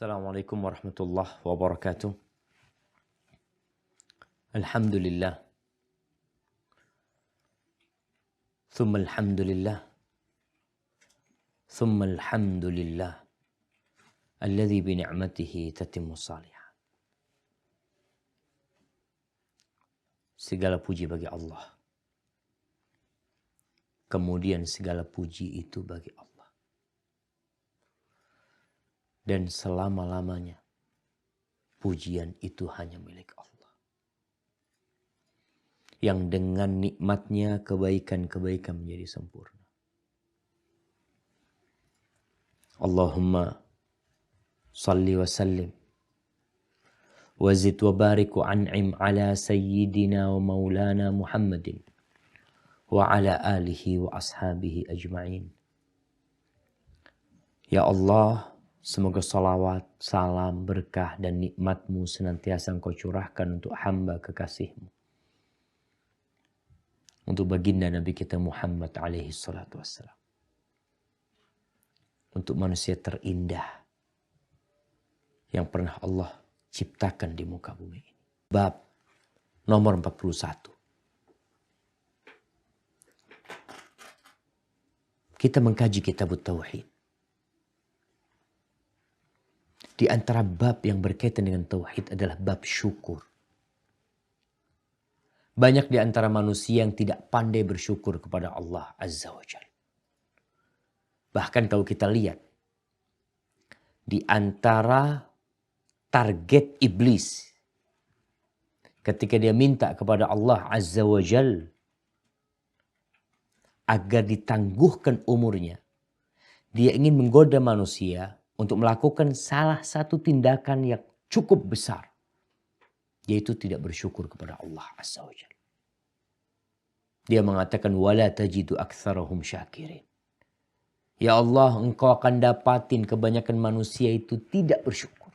Assalamualaikum warahmatullahi wabarakatuh. Alhamdulillah. Thumma alhamdulillah. Thumma alhamdulillah. Alladhi bini'matihi tatimmu salihah. Segala puji bagi Allah. Kemudian segala puji itu bagi Allah. Dan selama-lamanya pujian itu hanya milik Allah. Yang dengan nikmatnya kebaikan-kebaikan menjadi sempurna. Allahumma salli wa sallim. Wazid wa barik wa an'im ala sayyidina wa maulana Muhammadin. Wa ala alihi wa ashabihi ajma'in. Ya Allah, semoga salawat, salam, berkah dan nikmat-Mu senantiasa Engkau curahkan untuk hamba kekasih-Mu. Untuk baginda Nabi kita Muhammad alaihi salatu wassalam. Untuk manusia terindah yang pernah Allah ciptakan di muka bumi ini. Bab nomor 41. Kita mengkaji kitab Tauhid. Di antara bab yang berkaitan dengan tauhid adalah bab syukur. Banyak di antara manusia yang tidak pandai bersyukur kepada Allah Azza wa Jalla. Bahkan kalau kita lihat, di antara target iblis ketika dia minta kepada Allah Azza wa Jalla agar ditangguhkan umurnya, dia ingin menggoda manusia untuk melakukan salah satu tindakan yang cukup besar. Yaitu tidak bersyukur kepada Allah Azza wa Jalla. Dia mengatakan, وَلَا تَجِدُ أَكْثَرَهُمْ شَاكِرِينَ. Ya Allah, Engkau akan dapatin kebanyakan manusia itu tidak bersyukur.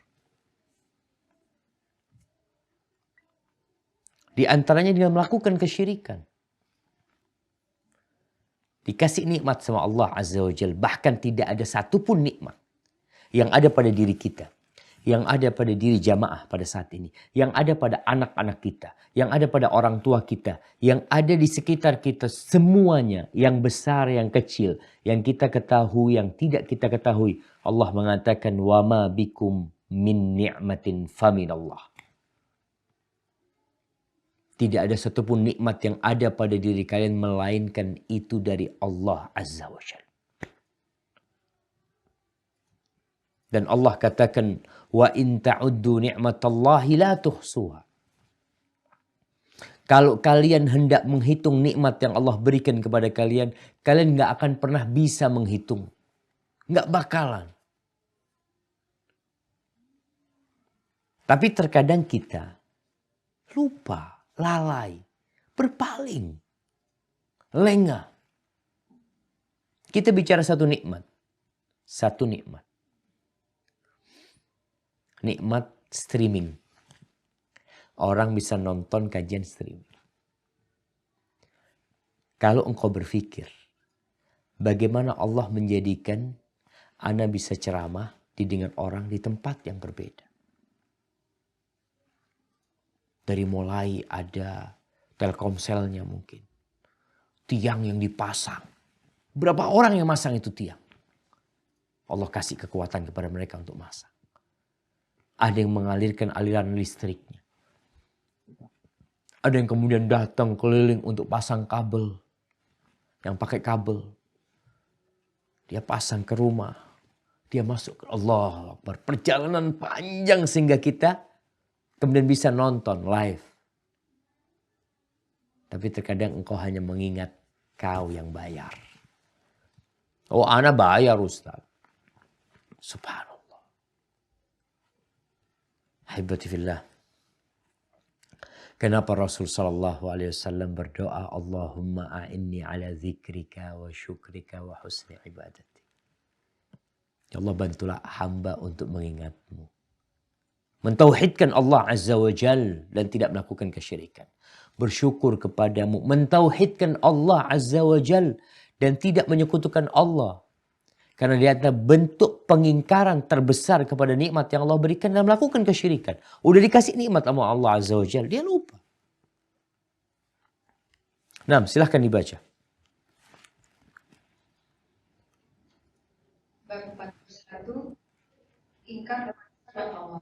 Di antaranya dia melakukan kesyirikan. Dikasih nikmat sama Allah Azza wa Jalla. Bahkan tidak ada satupun nikmat yang ada pada diri kita, yang ada pada diri jamaah pada saat ini, yang ada pada anak-anak kita, yang ada pada orang tua kita, yang ada di sekitar kita, semuanya, yang besar, yang kecil, yang kita ketahui, yang tidak kita ketahui. Allah mengatakan, وَمَا بِكُمْ مِنْ نِعْمَةٍ فَمِنَ اللَّهِ. Tidak ada satupun nikmat yang ada pada diri kalian melainkan itu dari Allah Azza wa Jalla. Dan Allah katakan, wa in ta'uddu ni'matallahi la tuhsuha. Kalau kalian hendak menghitung nikmat yang Allah berikan kepada kalian, kalian nggak akan pernah bisa menghitung. Nggak bakalan. Tapi terkadang kita lupa, lalai, berpaling, lengah. Kita bicara satu nikmat. Satu nikmat. Nikmat streaming. Orang bisa nonton kajian streaming. Kalau engkau berpikir, bagaimana Allah menjadikan Anda bisa ceramah didengar orang di tempat yang berbeda. Dari mulai ada Telkomselnya mungkin. Tiang yang dipasang. Berapa orang yang masang itu tiang? Allah kasih kekuatan kepada mereka untuk masang. Ada yang mengalirkan aliran listriknya. Ada yang kemudian datang keliling untuk pasang kabel. Yang pakai kabel. Dia pasang ke rumah. Dia masuk ke Allah Akbar. Perjalanan panjang sehingga kita kemudian bisa nonton live. Tapi terkadang engkau hanya mengingat kau yang bayar. Oh, ana bayar Ustaz. Subhanallah. Ahibati fillah. Kenapa Rasul sallallahu alaihi wasallam berdoa, Allahumma a'inni ala zikrika wa syukrika wa husni ibadati. Ya Allah, bantulah hamba untuk mengingatmu. Mentauhidkan Allah Azza wa Jal dan tidak melakukan kesyirikan. Bersyukur kepadamu. Mentauhidkan Allah Azza wa Jal dan tidak menyekutukan Allah. Karena dia adalah bentuk pengingkaran terbesar kepada nikmat yang Allah berikan dan melakukan kesyirikan. Udah dikasih nikmat sama Allah Azza wa Jalla, dia lupa. Nah, silahkan dibaca. Bab 41, ingkar kepada Allah.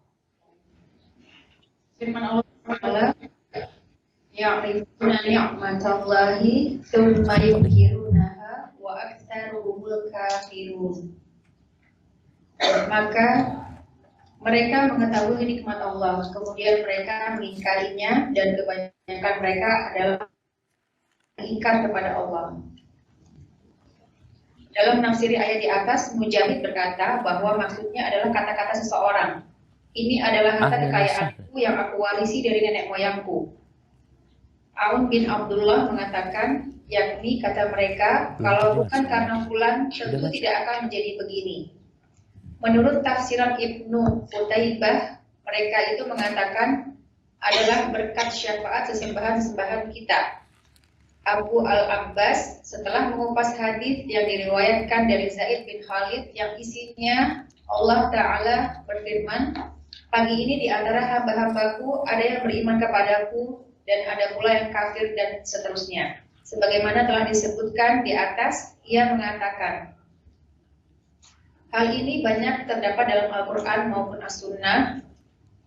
Firman Allah adalah ya'rifuna ni'matallahi tsumma yunkirunaha wa aktsaruhumul kafirun. Maka mereka mengetahui nikmat Allah, kemudian mereka mengingkarinya dan kebanyakan mereka adalah ingkar kepada Allah. Dalam menafsiri ayat di atas, Mujahid berkata bahwa maksudnya adalah kata-kata seseorang. Ini adalah harta kekayaanku yang aku warisi dari nenek moyangku. Aun bin Abdullah mengatakan, yakni kata mereka, kalau bukan karena fulan, tentu tidak akan menjadi begini. Menurut tafsiran Ibnu Qutaibah, mereka itu mengatakan adalah berkat syafaat sesembahan-sembahan kita. Abu al-Abbas setelah mengupas hadis yang diriwayatkan dari Zaid bin Khalid yang isinya Allah Ta'ala berfirman, pagi ini di antara hamba-hambaku ada yang beriman kepadaku dan ada pula yang kafir dan seterusnya. Sebagaimana telah disebutkan di atas, ia mengatakan, hal ini banyak terdapat dalam Al-Quran maupun As-Sunnah.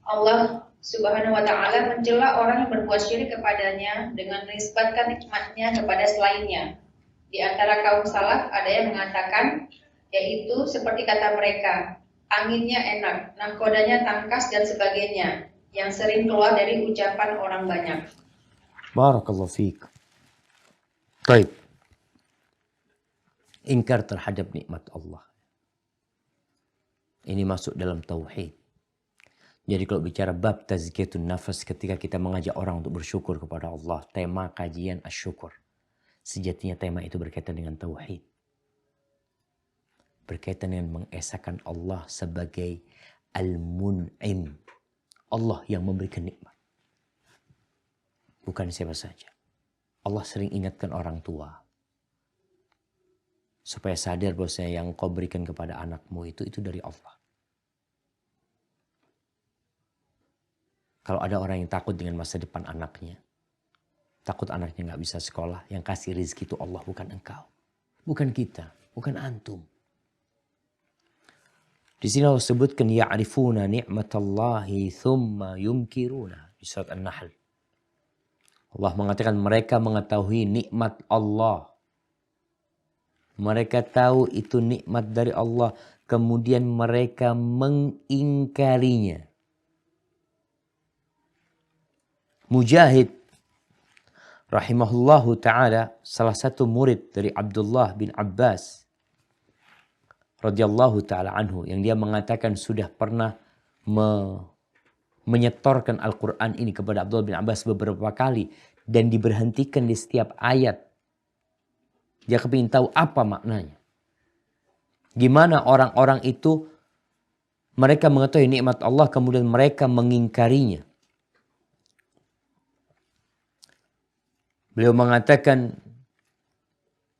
Allah Subhanahu wa ta'ala mencela orang yang berbuat syirik kepadanya dengan menisbatkan nikmatnya kepada selainnya. Di antara kaum salaf ada yang mengatakan, yaitu seperti kata mereka, anginnya enak, nahkodanya tangkas dan sebagainya, yang sering keluar dari ucapan orang banyak. Barakallahu fiik. Baik. Ingkar terhadap nikmat Allah. Ini masuk dalam tauhid. Jadi kalau bicara bab tazkiyatun nafas, ketika kita mengajak orang untuk bersyukur kepada Allah, tema kajian asyukur. Sejatinya tema itu berkaitan dengan tauhid. Berkaitan dengan mengesahkan Allah sebagai al-mun'im. Allah yang memberikan nikmat. Bukan siapa saja. Allah sering ingatkan orang tua. Supaya sadar bahwasanya yang kau berikan kepada anakmu itu dari Allah. Kalau ada orang yang takut dengan masa depan anaknya, takut anaknya nggak bisa sekolah, yang kasih rezeki itu Allah, bukan engkau, bukan kita, bukan antum. Di sini Allah sebutkan ya'rifuna ni'matallahi thumma yumkiruna di surat An-Nahl. Allah mengatakan mereka mengetahui nikmat Allah. Mereka tahu itu nikmat dari Allah, kemudian mereka mengingkarinya. Mujahid rahimahullahu ta'ala, salah satu murid dari Abdullah bin Abbas radhiyallahu ta'ala anhu, yang dia mengatakan sudah pernah menyetorkan Al-Quran ini kepada Abdullah bin Abbas beberapa kali dan diberhentikan di setiap ayat. Dia kepingin tahu apa maknanya. Gimana orang-orang itu mereka mengetahui nikmat Allah kemudian mereka mengingkarinya. Beliau mengatakan,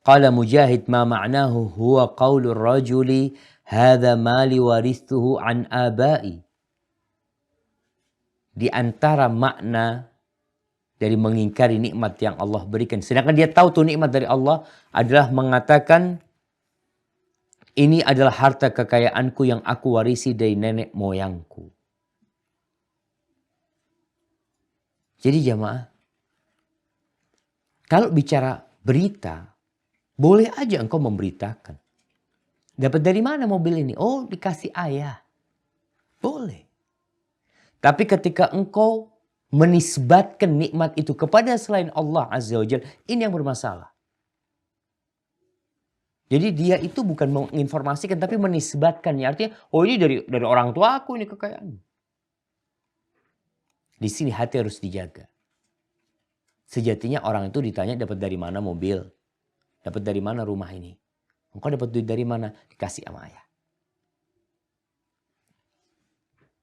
qala Mujahid ma ma'nahu huwa qaulur rajuli hadza mali warithuhu an abai. Di antara makna dari mengingkari nikmat yang Allah berikan, sedangkan dia tahu tuh nikmat dari Allah, adalah mengatakan ini adalah harta kekayaanku yang aku warisi dari nenek moyangku. Jadi jamaah, kalau bicara berita, boleh aja engkau memberitakan. Dapat dari mana mobil ini? Oh, dikasih ayah. Boleh. Tapi ketika engkau menisbatkan nikmat itu kepada selain Allah Azza wa Jalla, ini yang bermasalah. Jadi dia itu bukan menginformasikan tapi menisbatkannya. Artinya, oh ini dari orang tua aku ini kekayaan. Di sini hati harus dijaga. Sejatinya orang itu ditanya dapat dari mana mobil, dapat dari mana rumah ini. Engkau dapat duit dari mana? Dikasih sama ayah.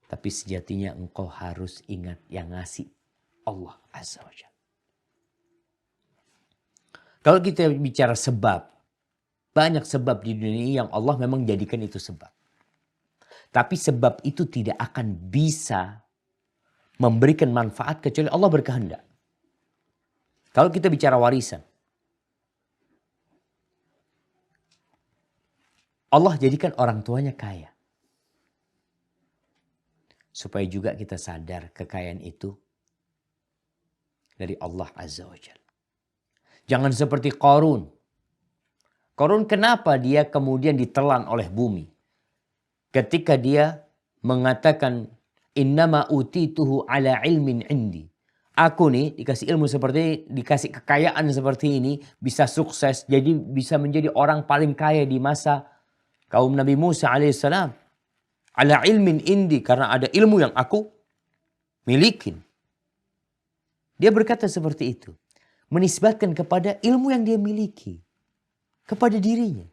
Tapi sejatinya engkau harus ingat yang ngasih Allah Azza wa Jalla. Kalau kita bicara sebab, Banyak sebab di dunia ini yang Allah memang jadikan itu sebab. Tapi sebab itu tidak akan bisa memberikan manfaat kecuali Allah berkehendak. Kalau kita bicara warisan, Allah jadikan orang tuanya kaya. Supaya juga kita sadar kekayaan itu dari Allah Azza wa Jalla. Jangan seperti Qarun. Qarun kenapa dia kemudian ditelan oleh bumi? Ketika dia mengatakan innama utituhu ala ilmin indi. Aku nih dikasih ilmu seperti ini, dikasih kekayaan seperti ini, bisa sukses, jadi bisa menjadi orang paling kaya di masa kaum Nabi Musa alaihissalam. Ala ilmin indi, karena ada ilmu yang aku milikin. Dia berkata seperti itu. Menisbatkan kepada ilmu yang dia miliki. Kepada dirinya.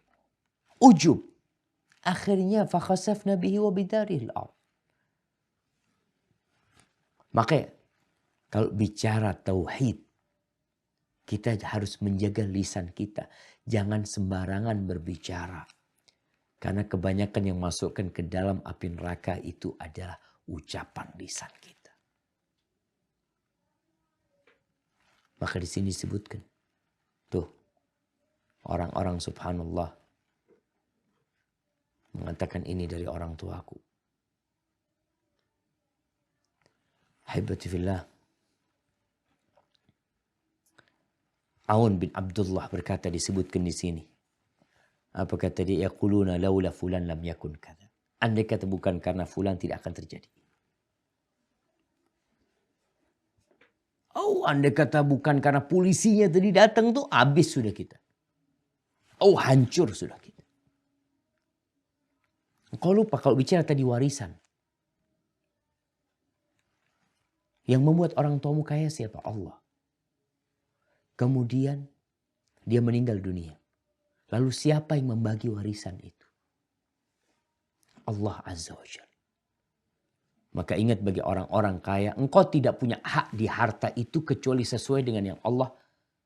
Ujub. Akhirnya fakhasafna bihi wa bidarihil ard. Maka kalau bicara tauhid, kita harus menjaga lisan kita. Jangan sembarangan berbicara. Karena kebanyakan yang masukkan ke dalam api neraka itu adalah ucapan lisan kita. Maka di sini disebutkan. Tuh. Orang-orang subhanallah. Mengatakan ini dari orang tuaku. Haibati fillah. Aun bin Abdullah berkata disebutkan di sini. Apa kata dia? Yaquluna laula fulan lam yakun kadza. Andai kata bukan karena fulan tidak akan terjadi. Oh, andai kata bukan karena polisinya tadi datang tuh habis sudah kita. Oh, hancur sudah kita. Kau lupa kalau bicara tadi warisan. Yang membuat orang tuamu kaya siapa? Allah. Kemudian dia meninggal dunia. Lalu siapa yang membagi warisan itu? Allah Azza wa Jalla. Maka ingat bagi orang-orang kaya, engkau tidak punya hak di harta itu kecuali sesuai dengan yang Allah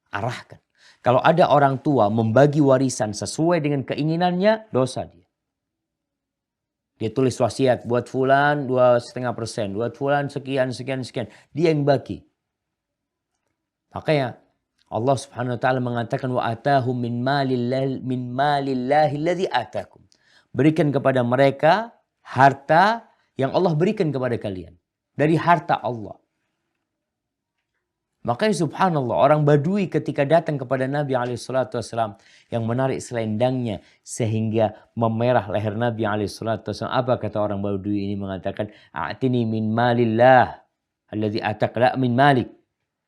arahkan. Kalau ada orang tua membagi warisan sesuai dengan keinginannya, dosa dia. Dia tulis wasiat buat fulan 2,5%, buat fulan sekian. Dia yang bagi. Makanya Allah Subhanahu wa taala mengatakan wa atahum min malillahi alladzi atakum. Berikan kepada mereka harta yang Allah berikan kepada kalian dari harta Allah. Makanya subhanallah orang Badui ketika datang kepada Nabi SAW yang menarik selendangnya sehingga memerah leher Nabi SAW. Apa kata orang Badui ini mengatakan a'tini min malillah alladzi atak la min malik.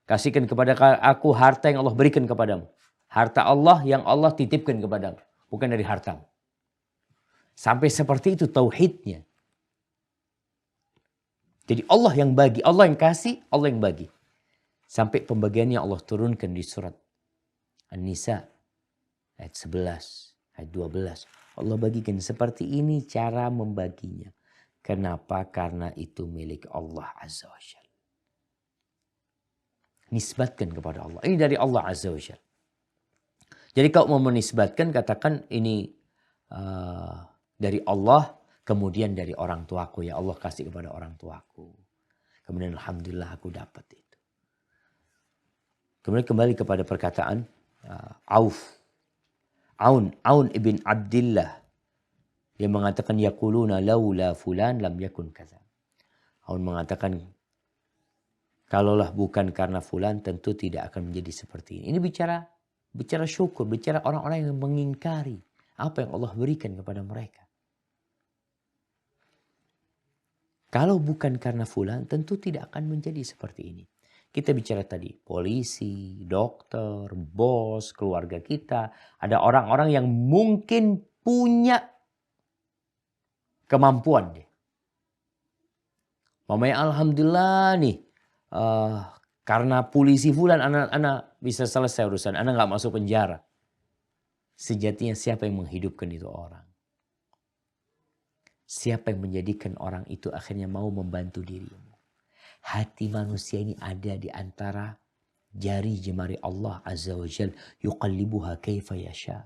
Kasihkan kepada aku harta yang Allah berikan kepadamu. Harta Allah yang Allah titipkan kepadamu. Bukan dari hartamu. Sampai seperti itu tauhidnya. Jadi Allah yang bagi, Allah yang kasih, Allah yang bagi. Sampai pembagiannya Allah turunkan di surat An-Nisa. Ayat 11, ayat 12. Allah bagikan seperti ini cara membaginya. Kenapa? Karena itu milik Allah Azza wa Jalla. Nisbatkan kepada Allah. Ini dari Allah Azza wa Jalla. Jadi kalau mau menisbatkan katakan ini dari Allah. Kemudian dari orang tuaku. Ya Allah kasih kepada orang tuaku. Kemudian alhamdulillah aku dapat itu. Kemudian kembali kepada perkataan Aun ibn Abdillah. Dia mengatakan yaquluna laula fulan lam yakun kaza. Aun mengatakan kalaulah bukan karena fulan tentu tidak akan menjadi seperti ini. Ini bicara syukur, bicara orang-orang yang mengingkari apa yang Allah berikan kepada mereka. Kalau bukan karena fulan tentu tidak akan menjadi seperti ini. Kita bicara tadi polisi, dokter, bos, keluarga kita. Ada orang-orang yang mungkin punya kemampuan. Mamanya alhamdulillah nih. Karena polisi fulan anak bisa selesai urusan. Anak gak masuk penjara. Sejatinya siapa yang menghidupkan itu orang? Siapa yang menjadikan orang itu akhirnya mau membantu dirimu? Hati manusia ini ada di antara jari jemari Allah Azza wa Jal. Yuqallibuha kaifa yasha.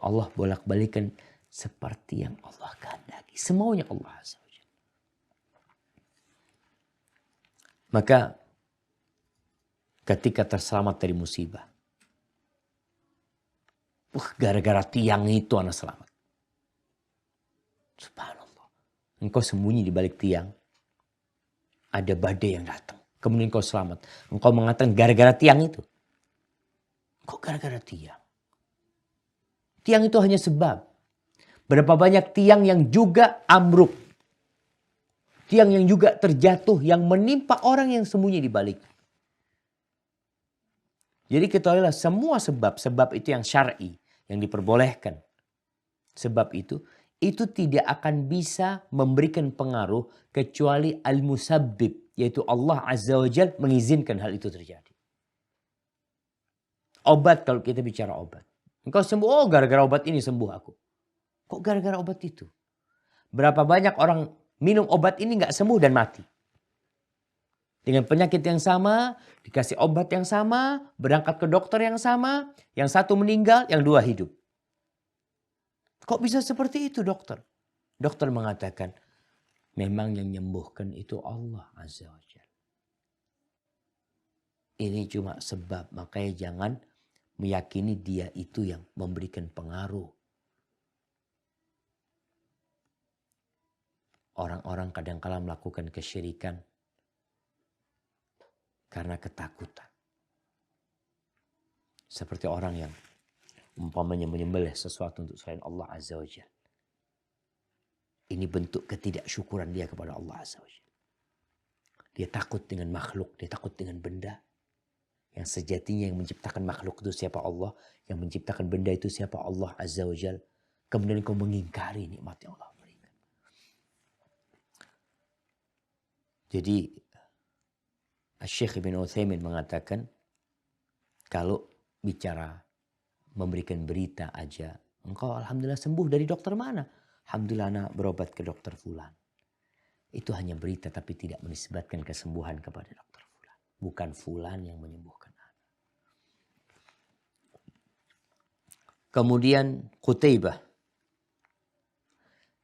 Allah bolak-balikan seperti yang Allah kehendaki. Semaunya Allah Azza wa Jalla. Maka ketika terselamat dari musibah. Gara-gara tiang itu anak selamat. Subhanallah. Engkau sembunyi di balik tiang. Ada badai yang datang. Kemudian engkau selamat. Engkau mengatakan gara-gara tiang itu. Kok gara-gara tiang? Tiang itu hanya sebab. Berapa banyak tiang yang juga ambruk. Tiang yang juga terjatuh. Yang menimpa orang yang sembunyi di balik. Jadi ketahuilah semua sebab itu yang syar'i. Yang diperbolehkan. Sebab itu tidak akan bisa memberikan pengaruh kecuali al-musabbib. Yaitu Allah Azza wa Jalla mengizinkan hal itu terjadi. Obat, kalau kita bicara obat. Engkau sembuh, oh gara-gara obat ini sembuh aku. Kok gara-gara obat itu? Berapa banyak orang minum obat ini gak sembuh dan mati. Dengan penyakit yang sama, dikasih obat yang sama, berangkat ke dokter yang sama, yang satu meninggal, yang dua hidup. Kok bisa seperti itu dokter? Dokter mengatakan, memang yang menyembuhkan itu Allah Azza wa Jalla. Ini cuma sebab, makanya jangan meyakini dia itu yang memberikan pengaruh. Orang-orang kadang-kala melakukan kesyirikan karena ketakutan. Seperti orang yang umpamanya menyembelih sesuatu untuk selain Allah Azza wa Jalla. Ini bentuk ketidaksyukuran dia kepada Allah Azza wa Jalla. Dia takut dengan makhluk, dia takut dengan benda. Yang sejatinya yang menciptakan makhluk itu siapa? Allah. Yang menciptakan benda itu siapa? Allah Azza wa Jalla. Kemudian kau mengingkari nikmat yang Allah berikan. Jadi Syekh Ibn Utsaimin mengatakan, kalau bicara memberikan berita aja, engkau alhamdulillah sembuh dari dokter mana? Alhamdulillah anak berobat ke dokter fulan. Itu hanya berita tapi tidak menisbatkan kesembuhan kepada dokter fulan. Bukan fulan yang menyembuhkan anak. Kemudian Qutaibah.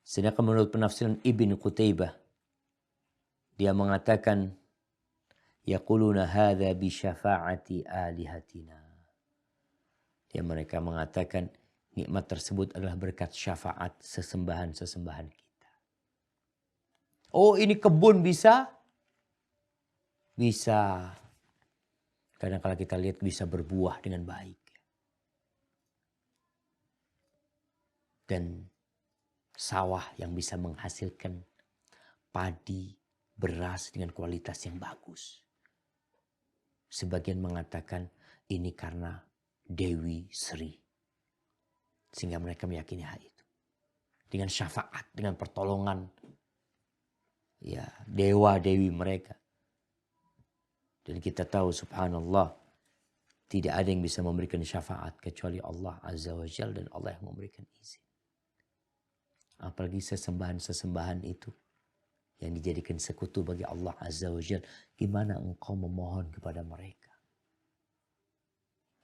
Sedangkan menurut penafsiran Ibn Qutaibah, dia mengatakan, yaquluna hadza bi syafa'ati alihatina. Dia mereka mengatakan nikmat tersebut adalah berkat syafaat sesembahan-sesembahan kita. Oh ini kebun bisa? Bisa. Kadang-kadang kita lihat bisa berbuah dengan baik. Dan sawah yang bisa menghasilkan padi, beras dengan kualitas yang bagus. Sebagian mengatakan ini karena Dewi Sri. Sehingga mereka meyakini hal itu. Dengan syafaat, dengan pertolongan ya dewa-dewi mereka. Dan kita tahu subhanallah, tidak ada yang bisa memberikan syafaat kecuali Allah Azza wa Jalla, dan Allah yang memberikan izin. Apalagi sesembahan-sesembahan itu yang dijadikan sekutu bagi Allah Azza wa Jalla. Gimana engkau memohon kepada mereka?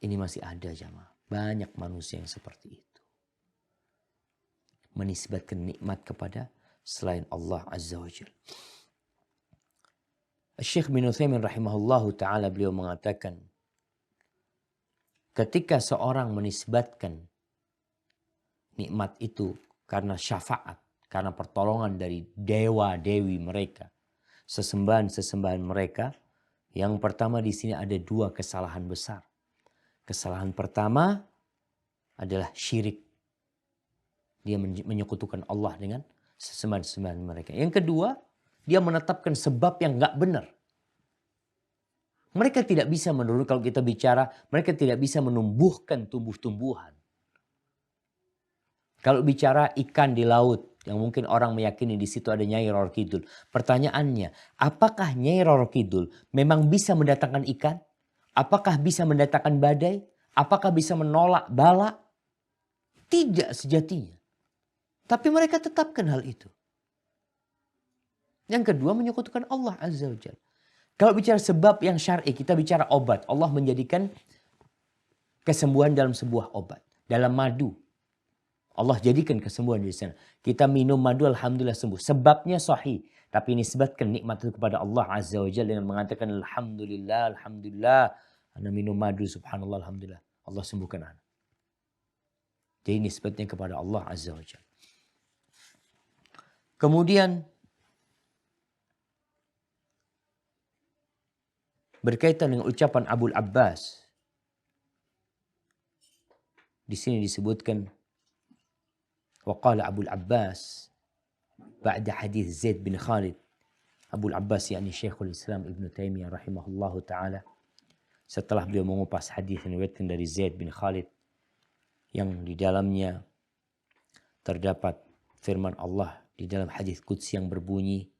Ini masih ada jamaah. Banyak manusia yang seperti itu. Menisbatkan nikmat kepada selain Allah Azza wa Jalla. Syekh bin Utsaimin rahimahullahu ta'ala beliau mengatakan, ketika seorang menisbatkan nikmat itu karena syafaat, karena pertolongan dari dewa-dewi mereka, sesembahan-sesembahan mereka, yang pertama di sini ada dua kesalahan besar. Kesalahan pertama adalah syirik. Dia menyekutukan Allah dengan sesembahan-sesembahan mereka. Yang kedua, dia menetapkan sebab yang gak benar. Mereka tidak bisa menurut, kalau kita bicara, mereka tidak bisa menumbuhkan tumbuh-tumbuhan. Kalau bicara ikan di laut, yang mungkin orang meyakini di situ ada Nyai Roro Kidul. Pertanyaannya, apakah Nyai Roro Kidul memang bisa mendatangkan ikan? Apakah bisa mendatangkan badai? Apakah bisa menolak bala? Tidak sejatinya. Tapi mereka tetapkan hal itu. Yang kedua, menyekutukan Allah Azza wa Jalla. Kalau bicara sebab yang syar'i, kita bicara obat. Allah menjadikan kesembuhan dalam sebuah obat. Dalam madu. Allah jadikan kesembuhan di sana. Kita minum madu alhamdulillah sembuh. Sebabnya sahih. Tapi nisbatkan nikmat itu kepada Allah Azza wa Jalla dengan mengatakan alhamdulillah, alhamdulillah. Ana minum madu subhanallah alhamdulillah. Allah sembuhkan ana. Jadi nisbatnya kepada Allah Azza wa Jalla. Kemudian berkaitan dengan ucapan Abul Abbas. Di sini disebutkan waqala Abul Abbas ba'da hadis Zaid bin Khalid. Abul Abbas yakni Syekhul Islam Ibn Taimiyah rahimahullahu taala, setelah beliau mengupas hadis yang diriwayatkan dari Zaid bin Khalid yang di dalamnya terdapat firman Allah di dalam hadis qudsi yang berbunyi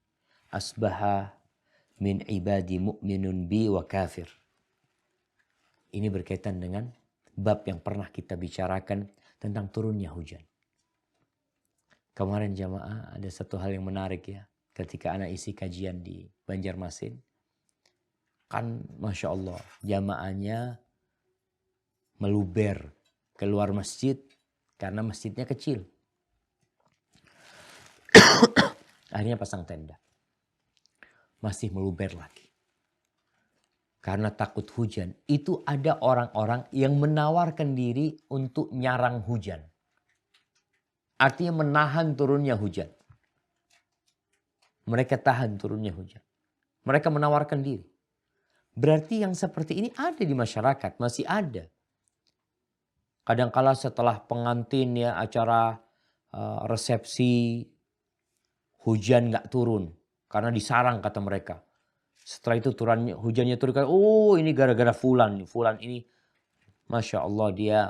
asbaha min ibadi mu'minun bi wa kafir. Ini berkaitan dengan bab yang pernah kita bicarakan tentang turunnya hujan. Kemarin jamaah ada satu hal yang menarik ya. Ketika anak isi kajian di Banjarmasin. Kan Masya Allah jamaahnya meluber keluar masjid karena masjidnya kecil. Akhirnya pasang tenda. Masih meluber lagi. Karena takut hujan. Itu ada orang-orang yang menawarkan diri untuk nyarang hujan. Artinya menahan turunnya hujan. Mereka tahan turunnya hujan. Mereka menawarkan diri. Berarti yang seperti ini ada di masyarakat. Masih ada. Kadangkala setelah pengantin ya acara resepsi. Hujan gak turun. Karena disarang kata mereka. Setelah itu hujannya turun. Oh ini gara-gara fulan. Fulan ini Masya Allah dia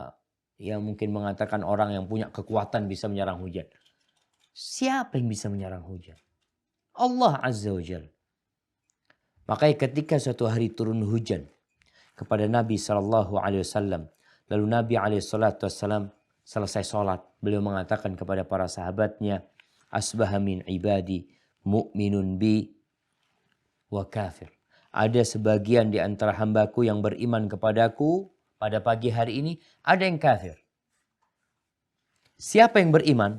ya mungkin mengatakan orang yang punya kekuatan bisa menyerang hujan. Siapa yang bisa menyerang hujan? Allah Azza wa Jalla. Makanya ketika suatu hari turun hujan kepada Nabi SAW. Lalu Nabi SAW selesai sholat. Beliau mengatakan kepada para sahabatnya. Asbaha min ibadi mu'minun bi wa kafir. Ada sebagian di antara hambaku yang beriman kepadaku pada pagi hari ini. Ada yang kafir. Siapa yang beriman?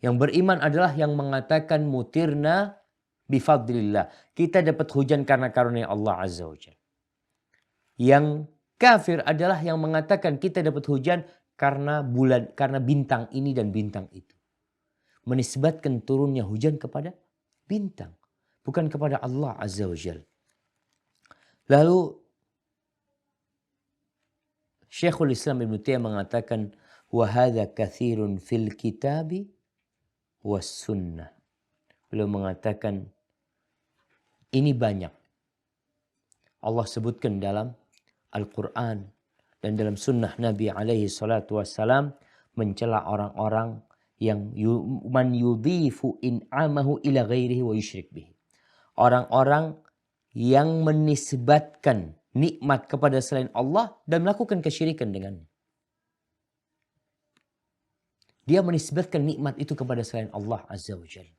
Yang beriman adalah yang mengatakan mutirna bifadlillah. Kita dapat hujan karena karunia Allah Azza wa Jalla. Yang kafir adalah yang mengatakan kita dapat hujan karena bulan, karena bintang ini dan bintang itu. Menisbatkan turunnya hujan kepada bintang. Bukan kepada Allah Azza wa Jalla. Lalu Syekhul Islam Ibn Taimiyah mengatakan wahada kathirun fil kitabi was sunnah. Beliau mengatakan ini banyak. Allah sebutkan dalam Al-Quran dan dalam sunnah Nabi alaihi salatu wassalam mencela orang-orang yang man yudhifu in'amahu ila ghairihi wa yusyrik bihi. Orang-orang yang menisbatkan nikmat kepada selain Allah dan melakukan kesyirikan dengannya. Dia menisbatkan nikmat itu kepada selain Allah Azza wa Jalla.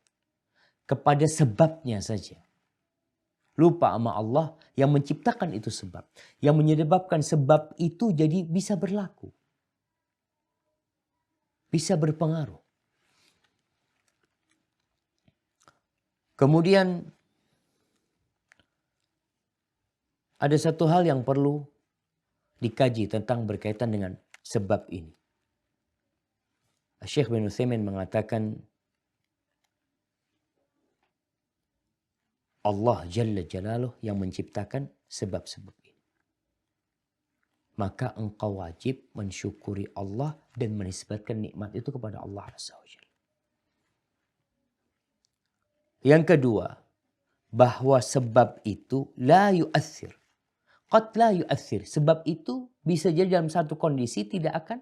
Kepada sebabnya saja. Lupa sama Allah yang menciptakan itu sebab. Yang menyebabkan sebab itu jadi bisa berlaku. Bisa berpengaruh. Kemudian ada satu hal yang perlu dikaji tentang berkaitan dengan sebab ini. Syekh bin Utsaimin mengatakan Allah Jalla Jalaluh yang menciptakan sebab-sebab ini. Maka engkau wajib mensyukuri Allah dan menisbatkan nikmat itu kepada Allah Azza wa Jalla. Yang kedua, bahwa sebab itu la yu'athir. Qad la yu'athir. Sebab itu bisa jadi dalam satu kondisi tidak akan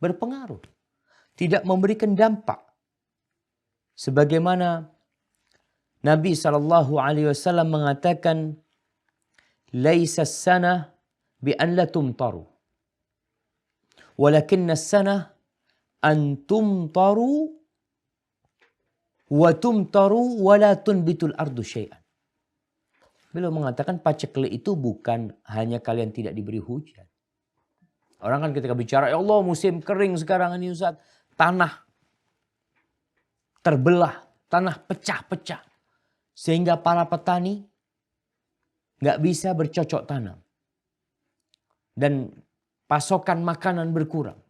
berpengaruh. Tidak memberikan dampak. Sebagaimana Nabi SAW mengatakan, Laisa sanah bi an la tumtaru. Walakinna sanah an tumtaru wa tumtaru wa la tunbitul ardu syai'an. Beliau mengatakan paceklik itu bukan hanya kalian tidak diberi hujan. Orang kan ketika bicara, ya Allah musim kering sekarang ini Ustaz. Tanah terbelah, tanah pecah-pecah. Sehingga para petani nggak bisa bercocok tanam. Dan pasokan makanan berkurang.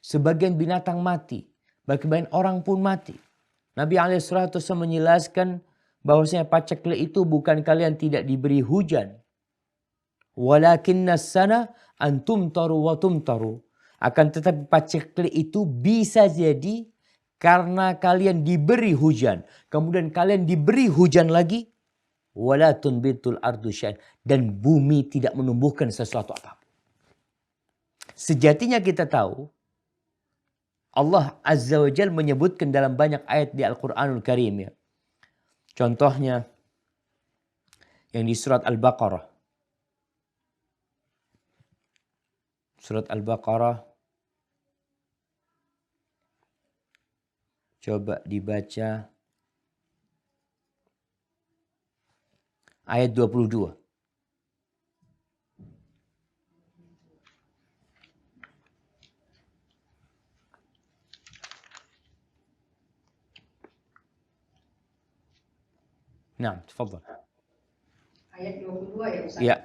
Sebagian binatang mati. Bagian orang pun mati. Nabi SAW menjelaskan bahwasanya paceklik itu bukan kalian tidak diberi hujan. Walakinna sana antum taru wa tumtaru. Akan tetapi paceklik itu bisa jadi karena kalian diberi hujan. Kemudian kalian diberi hujan lagi. Wala tunbitul ardu syai'an. Dan bumi tidak menumbuhkan sesuatu apapun. Sejatinya kita tahu Allah Azza wa Jal menyebutkan dalam banyak ayat di Al-Quranul Karim. Ya. Contohnya yang di surat Al-Baqarah. Surat Al-Baqarah. Coba dibaca. Ayat 22. Nah, tafadhal. Ayat 22 ya Ustaz? Ya.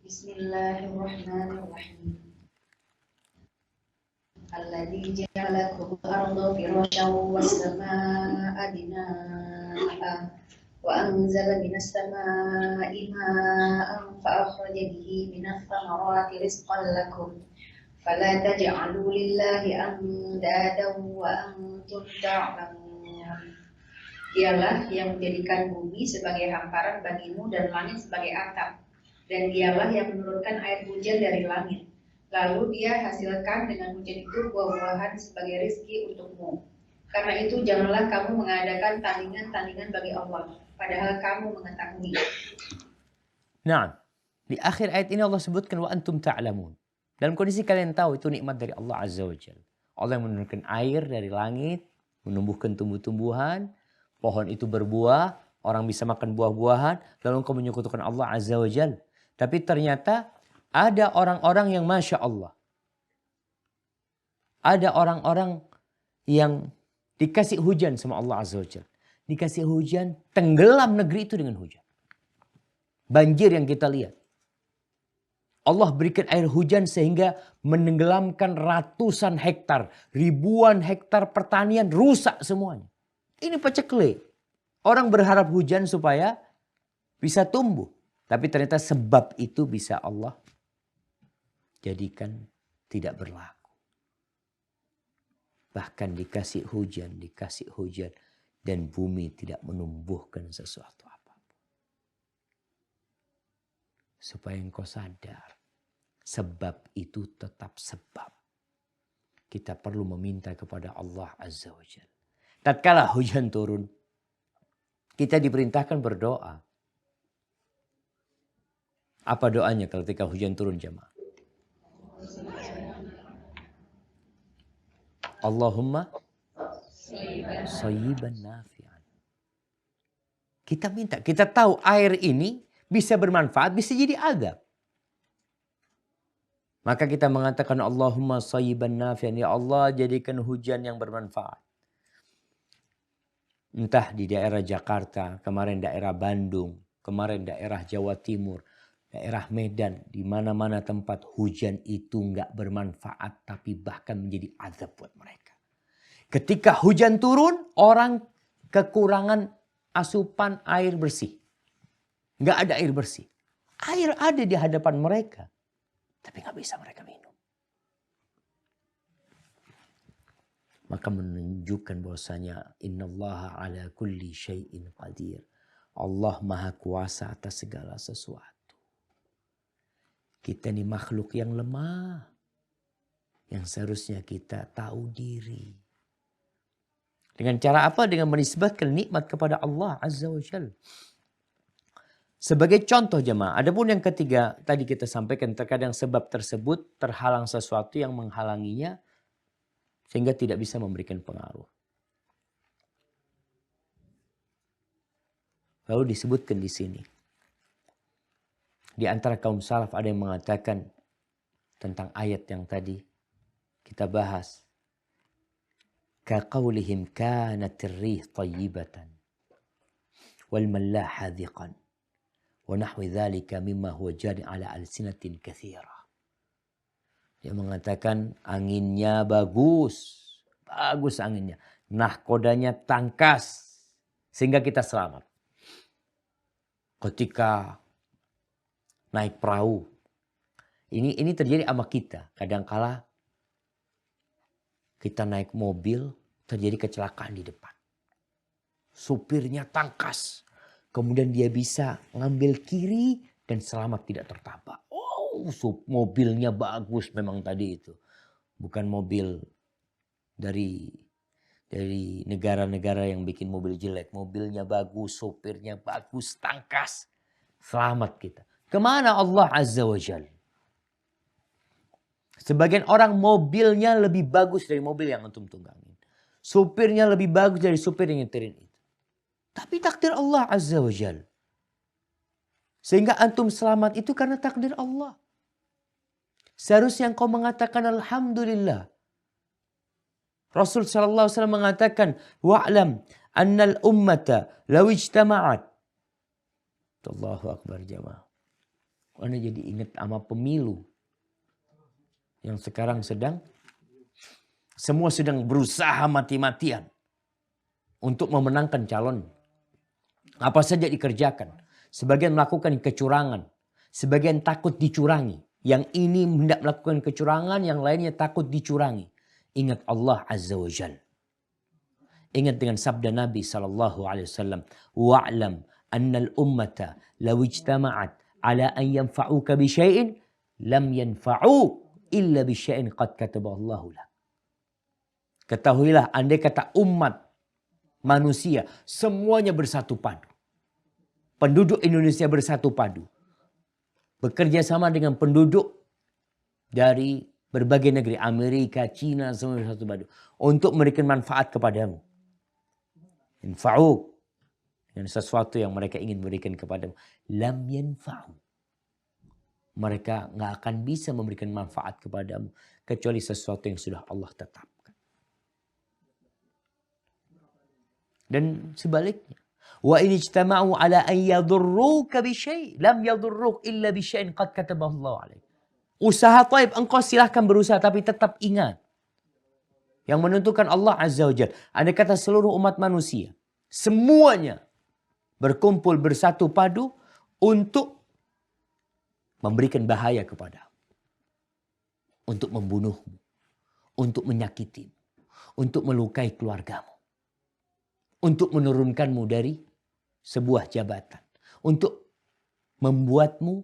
Bismillahirrahmanirrahim. Alladzi ja'ala lakum al-ardha firasyan was-samaa'a binaa'a wa anzala minas samaa'i maa'an fa akhraja bihi minas thamarati rizqan lakum fala taj'alu lillahi andadan wa antum ta'lamun. Dialah yang menjadikan bumi sebagai hamparan bagimu dan langit sebagai atap. Dan dialah yang menurunkan air hujan dari langit. Lalu dia hasilkan dengan hujan itu buah-buahan sebagai rizki untukmu. Karena itu janganlah kamu mengadakan tandingan-tandingan bagi Allah. Padahal kamu mengetahui. Nah, di akhir ayat ini Allah sebutkan wa antum ta'lamun. Dalam kondisi kalian tahu itu nikmat dari Allah Azza wa Jalla. Allah yang menurunkan air dari langit, menumbuhkan tumbuh-tumbuhan, pohon itu berbuah, orang bisa makan buah-buahan, lalu engkau menyekutukan Allah Azza wa Jalla. Tapi ternyata ada orang-orang yang Masya Allah. Ada orang-orang yang dikasih hujan sama Allah Azza wa Jalla. Dikasih hujan, tenggelam negeri itu dengan hujan. Banjir yang kita lihat. Allah berikan air hujan sehingga menenggelamkan ratusan hektar. Ribuan hektar pertanian rusak semuanya. Ini paceklik. Orang berharap hujan supaya bisa tumbuh. Tapi ternyata sebab itu bisa Allah jadikan tidak berlaku. Bahkan dikasih hujan. Dan bumi tidak menumbuhkan sesuatu apapun. Supaya engkau sadar. Sebab itu tetap sebab. Kita perlu meminta kepada Allah Azza wa Jalla. Tatkala hujan turun. Kita diperintahkan berdoa. Apa doanya ketika hujan turun jemaah? Allahumma sayyiban nafi'an. Kita minta, kita tahu air ini bisa bermanfaat, bisa jadi azab. Maka kita mengatakan Allahumma sayyiban nafi'an. Ya Allah jadikan hujan yang bermanfaat. Entah di daerah Jakarta, kemarin daerah Bandung, kemarin daerah Jawa Timur, daerah Medan, di mana-mana tempat hujan itu nggak bermanfaat, tapi bahkan menjadi azab buat mereka. Ketika hujan turun, orang kekurangan asupan air bersih. Nggak ada air bersih. Air ada di hadapan mereka, tapi nggak bisa mereka minum. Maka menunjukkan bahwasanya innallaha ala kulli syai'in qadir. Allah maha kuasa atas segala sesuatu. Kita ini makhluk yang lemah. Yang seharusnya kita tahu diri. Dengan cara apa? Dengan menisbatkan nikmat kepada Allah Azza wa Jalla. Sebagai contoh jemaah. Adapun yang ketiga tadi kita sampaikan, terkadang sebab tersebut terhalang sesuatu yang menghalanginya. Sehingga tidak bisa memberikan pengaruh. Lalu disebutkan di sini. Di antara kaum salaf ada yang mengatakan tentang ayat yang tadi kita bahas. Kaqaulihim kanat ar-rih tayyibatan wal mallah hadhiqan wa nahwi dhalika mimma huwa jari ala alsinatin katsira. Dia mengatakan anginnya bagus. Bagus anginnya. Nahkodanya tangkas. Sehingga kita selamat. Ketika naik perahu. Ini terjadi sama kita. Kadangkala kita naik mobil, terjadi kecelakaan di depan. Supirnya tangkas. Kemudian dia bisa ngambil kiri dan selamat tidak tertabrak. Oh, mobilnya bagus memang tadi itu. Bukan mobil dari negara-negara yang bikin mobil jelek. Mobilnya bagus, supirnya bagus, tangkas. Selamat kita. Kemana Allah Azza wa Jalla? Sebagian orang mobilnya lebih bagus dari mobil yang antum tunggangin. Supirnya lebih bagus dari supir yang nyetirin itu. Tapi takdir Allah Azza wa Jalla. Sehingga antum selamat itu karena takdir Allah. Seharusnya engkau mengatakan Alhamdulillah. Rasul sallallahu alaihi wasallam mengatakan, wa'lam annal ummata law ijtama'at. Allahu akbar jamaah. Anda jadi ingat sama pemilu yang sekarang semua sedang berusaha mati-matian untuk memenangkan calon. Apa saja dikerjakan. Sebagian melakukan kecurangan. Sebagian takut dicurangi. Yang ini hendak melakukan kecurangan, yang lainnya takut dicurangi. Ingat Allah Azza wa Jal. Ingat dengan sabda Nabi SAW. Wa'lam annal ummata law ijtama'at ala an yanfa'uka bi syai'in lam yanfa'u illa bi syai'in qad kataballahu lak. Ketahuilah andai kata umat manusia semuanya bersatu padu. Penduduk Indonesia bersatu padu. Bekerja sama dengan penduduk dari berbagai negeri. Amerika, Cina, semua bersatu padu. Untuk memberikan manfaat kepadamu. Infa'u. Dengan sesuatu yang mereka ingin berikan kepadamu. Lam yanfa'u. Mereka gak akan bisa memberikan manfaat kepadamu. Kecuali sesuatu yang sudah Allah tetapkan. Dan sebaliknya. Wa in ijtama'u ala an yadurruka bi syai' lam yadurruk illa bi syai'in qad katabahu Allah 'alaik. Usaha taib engkau silahkan berusaha tapi tetap ingat yang menentukan Allah Azza wa Jalla. Andai kata seluruh umat manusia semuanya berkumpul bersatu padu untuk memberikan bahaya kepadamu, untuk membunuhmu, untuk menyakitimu, untuk melukai keluargamu, untuk menurunkanmu dari sebuah jabatan. Untuk membuatmu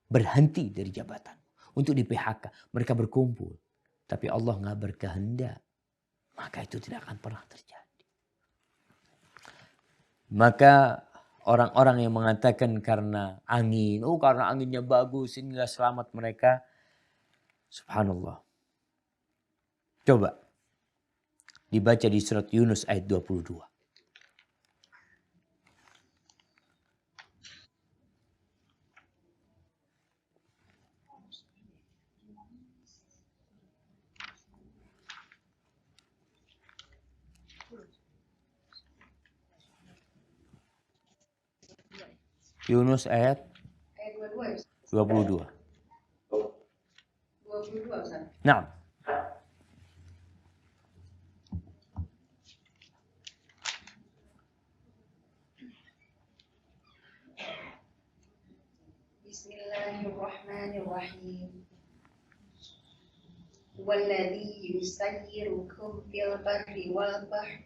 berhenti dari jabatan. Untuk di PHK. Mereka berkumpul. Tapi Allah gak berkehendak. Maka itu tidak akan pernah terjadi. Maka orang-orang yang mengatakan karena angin. Oh karena anginnya bagus. Inilah selamat mereka. Subhanallah. Coba. Dibaca di surat Yunus ayat 22. Yunus ayat 22. 22 Ustaz. Nah. Bismillahirrahmanirrahim. Walladzi yusayyirukum fil barri wal bahri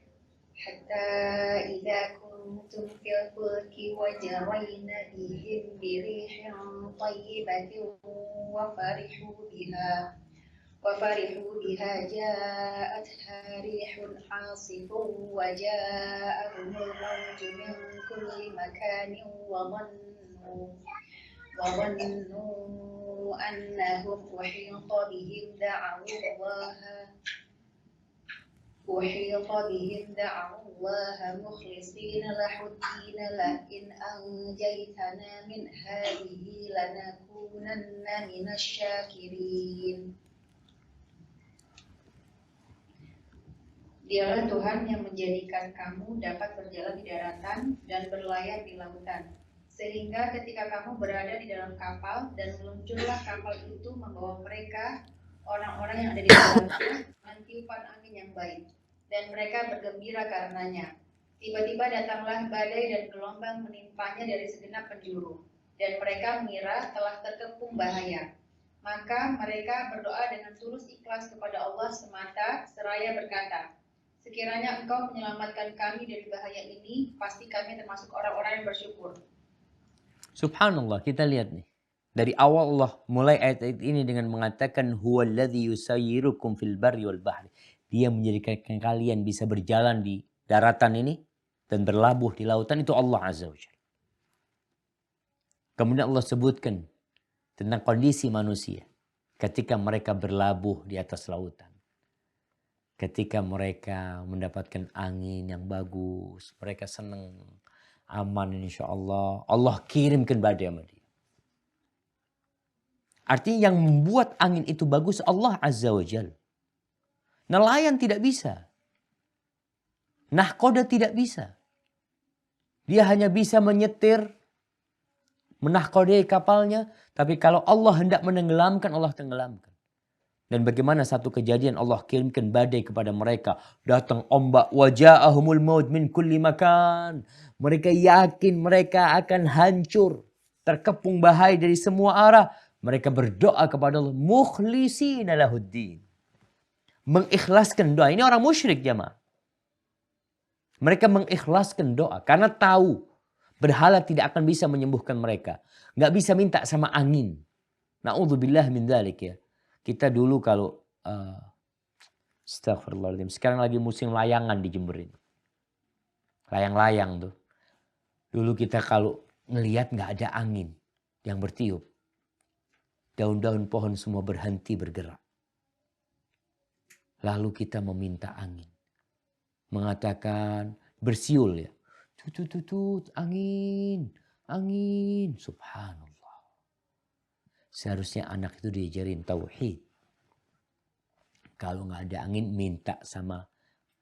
hatta idza kuntum fil fulki wajarayna bihim birihin tayyibatin wa farihu biha ja'atha rihun hasifun wa ja'ahumul mawju min kulli makanin wa ظنوا أنهم أحيط بهم دعوا الله أحيط بهم دعوا الله مخلصين له الدين لئن أنجيتنا من هذه لنكونن من الشاكرين. Dialah Tuhan yang menjadikan kamu dapat berjalan di daratan dan berlayar di lautan. Sehingga ketika kamu berada di dalam kapal dan meluncurlah kapal itu membawa mereka, orang-orang yang ada di dalamnya, dengan tiupan angin yang baik. Dan mereka bergembira karenanya. Tiba-tiba datanglah badai dan gelombang menimpanya dari segenap penjuru. Dan mereka mengira telah terkepung bahaya. Maka mereka berdoa dengan tulus ikhlas kepada Allah semata, seraya berkata, sekiranya Engkau menyelamatkan kami dari bahaya ini, pasti kami termasuk orang-orang yang bersyukur. Subhanallah, kita lihat nih. Dari awal Allah mulai ayat-ayat ini dengan mengatakan huwallazi yusayyirukum fil barri wal bahri. Dia menjadikan kalian bisa berjalan di daratan ini dan berlabuh di lautan, itu Allah Azza wa Jalla. Kemudian Allah sebutkan tentang kondisi manusia ketika mereka berlabuh di atas lautan. Ketika mereka mendapatkan angin yang bagus, mereka senang, aman insya Allah. Allah kirimkan badai sama dia. Artinya yang membuat angin itu bagus Allah Azza wa Jalla. Nelayan tidak bisa. Nahkoda tidak bisa. Dia hanya bisa menyetir, menahkodai kapalnya. Tapi kalau Allah hendak menenggelamkan, Allah tenggelamkan. Dan bagaimana satu kejadian Allah kirimkan badai kepada mereka. Datang ombak, waja'ahumul maut min kulli makan. Mereka yakin mereka akan hancur, terkepung bahaya dari semua arah. Mereka berdoa kepada Allah, mukhlisina lahuddin. Mengikhlaskan doa. Ini orang musyrik jamaah. Mereka mengikhlaskan doa karena tahu berhala tidak akan bisa menyembuhkan mereka. Nggak bisa minta sama angin. Na'udzubillah min dzalik ya. Kita dulu kalau astagfirullahaladzim, sekarang lagi musim layangan di Jember ini. Layang-layang tuh. Dulu kita kalau ngelihat nggak ada angin yang bertiup. Daun-daun pohon semua berhenti bergerak. Lalu kita meminta angin. Mengatakan bersiul ya. Tutut angin, angin. Subhanallah. Seharusnya anak itu diajarin tauhid. Kalau nggak ada angin, minta sama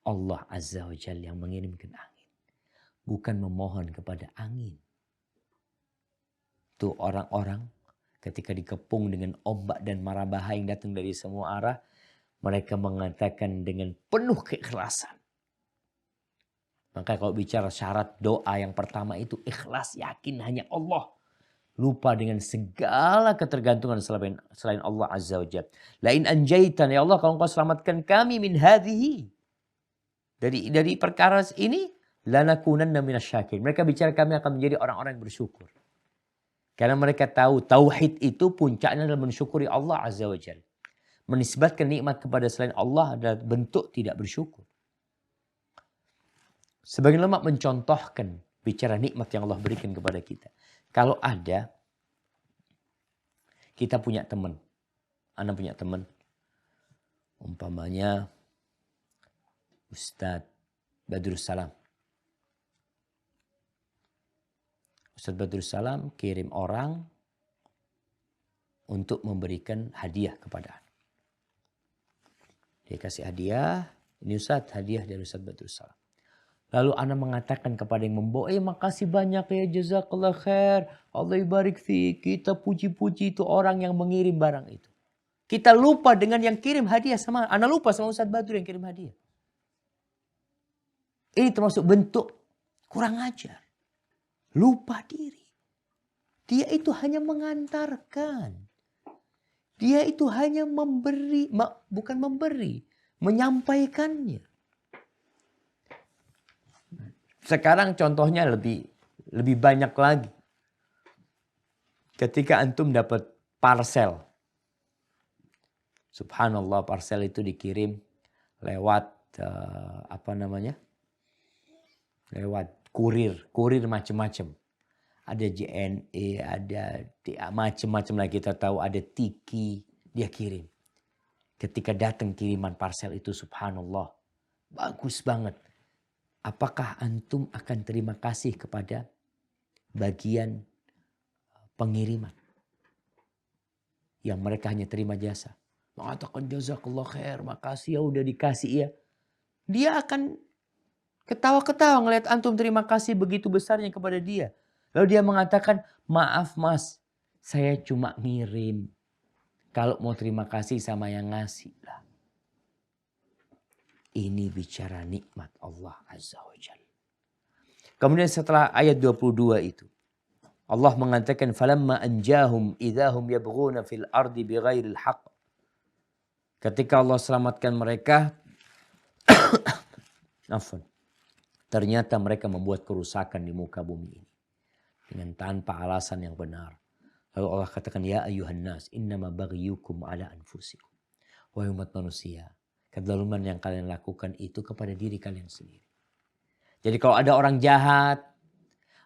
Allah Azza wa Jalla yang mengirimkan angin. Bukan memohon kepada angin. Tuh orang-orang ketika dikepung dengan ombak dan mara bahaya yang datang dari semua arah, mereka mengatakan dengan penuh keikhlasan. Maka kalau bicara syarat doa yang pertama itu ikhlas, yakin hanya Allah. Lupa dengan segala ketergantungan selain Allah Azza wa Jalla. Lain anjaitan ya Allah, kalau Engkau selamatkan kami min hadhihi. Dari perkara ini, lanakunanna minasyakirin. Mereka bicara kami akan menjadi orang-orang yang bersyukur. Karena mereka tahu tauhid itu puncaknya adalah mensyukuri Allah Azza wa Jalla. Menisbatkan nikmat kepada selain Allah adalah bentuk tidak bersyukur. Sebagian ulama mencontohkan bicara nikmat yang Allah berikan kepada kita. Kalau ada, kita punya teman. Anda punya teman. Umpamanya Ustadz Badrus Salam. Ustadz Badrus Salam kirim orang untuk memberikan hadiah kepada Anda. Dia kasih hadiah. Ini Ustadz, hadiah dari Ustadz Badrus Salam. Lalu Anda mengatakan kepada yang membawa, makasih banyak ya, jazakallah khair, Allah ibarik fi. Kita puji-puji itu orang yang mengirim barang itu. Kita lupa dengan yang kirim hadiah sama Anda, lupa sama Ustadz Badrus yang kirim hadiah. Ini termasuk bentuk kurang ajar. Lupa diri. Dia itu hanya mengantarkan. Dia itu hanya memberi, bukan memberi, menyampaikannya. Sekarang contohnya lebih banyak lagi. Ketika antum dapat parcel. Subhanallah, parcel itu dikirim lewat lewat kurir macam-macam. Ada JNE, ada macam-macam lah, kita tahu ada Tiki, dia kirim. Ketika datang kiriman parcel itu, subhanallah, Bagus banget. Apakah antum akan terima kasih kepada bagian pengiriman yang mereka hanya terima jasa? Mengatakan jazakallah khair, makasih ya udah dikasih ya. Dia akan ketawa-ketawa ngelihat antum terima kasih begitu besarnya kepada dia. Lalu dia mengatakan, maaf mas, saya cuma ngirim. Kalau mau terima kasih sama yang ngasih lah. Ini bicara nikmat Allah Azza wa Jalla. Kemudian setelah ayat 22 itu, Allah mengatakan, falamma anjahum idahum yabghuna fil ardi bighairil haqq. Ketika Allah selamatkan mereka, ternyata mereka membuat kerusakan di muka bumi ini dengan tanpa alasan yang benar. Lalu Allah katakan, ya ayuhan nas, innama baghyukum ala anfusikum. Wahai umat manusia, kezaliman yang kalian lakukan itu kepada diri kalian sendiri. Jadi kalau ada orang jahat,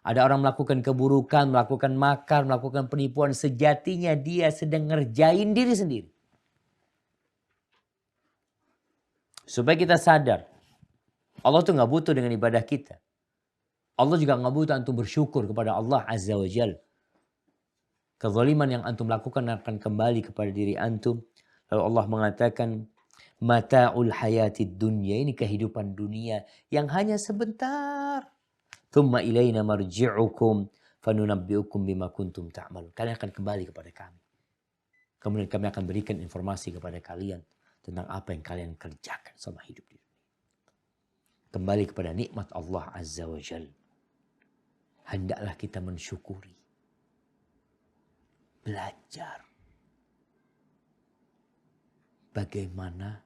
ada orang melakukan keburukan, melakukan makar, melakukan penipuan, sejatinya dia sedang ngerjain diri sendiri. Supaya kita sadar, Allah tuh gak butuh dengan ibadah kita. Allah juga gak butuh antum bersyukur kepada Allah Azza wa Jalla. Kezaliman yang antum lakukan akan kembali kepada diri antum. Lalu Allah mengatakan, mata'ul hayatid dunya, ini kehidupan dunia yang hanya sebentar. Thumma ilayna marji'ukum fanunabbi'ukum bima kuntum ta'malun. Kalian akan kembali kepada kami. Kemudian kami akan berikan informasi kepada kalian tentang apa yang kalian kerjakan selama hidup di dunia. Kembali kepada nikmat Allah Azza wa Jalla. Hendaklah kita mensyukuri. Belajar bagaimana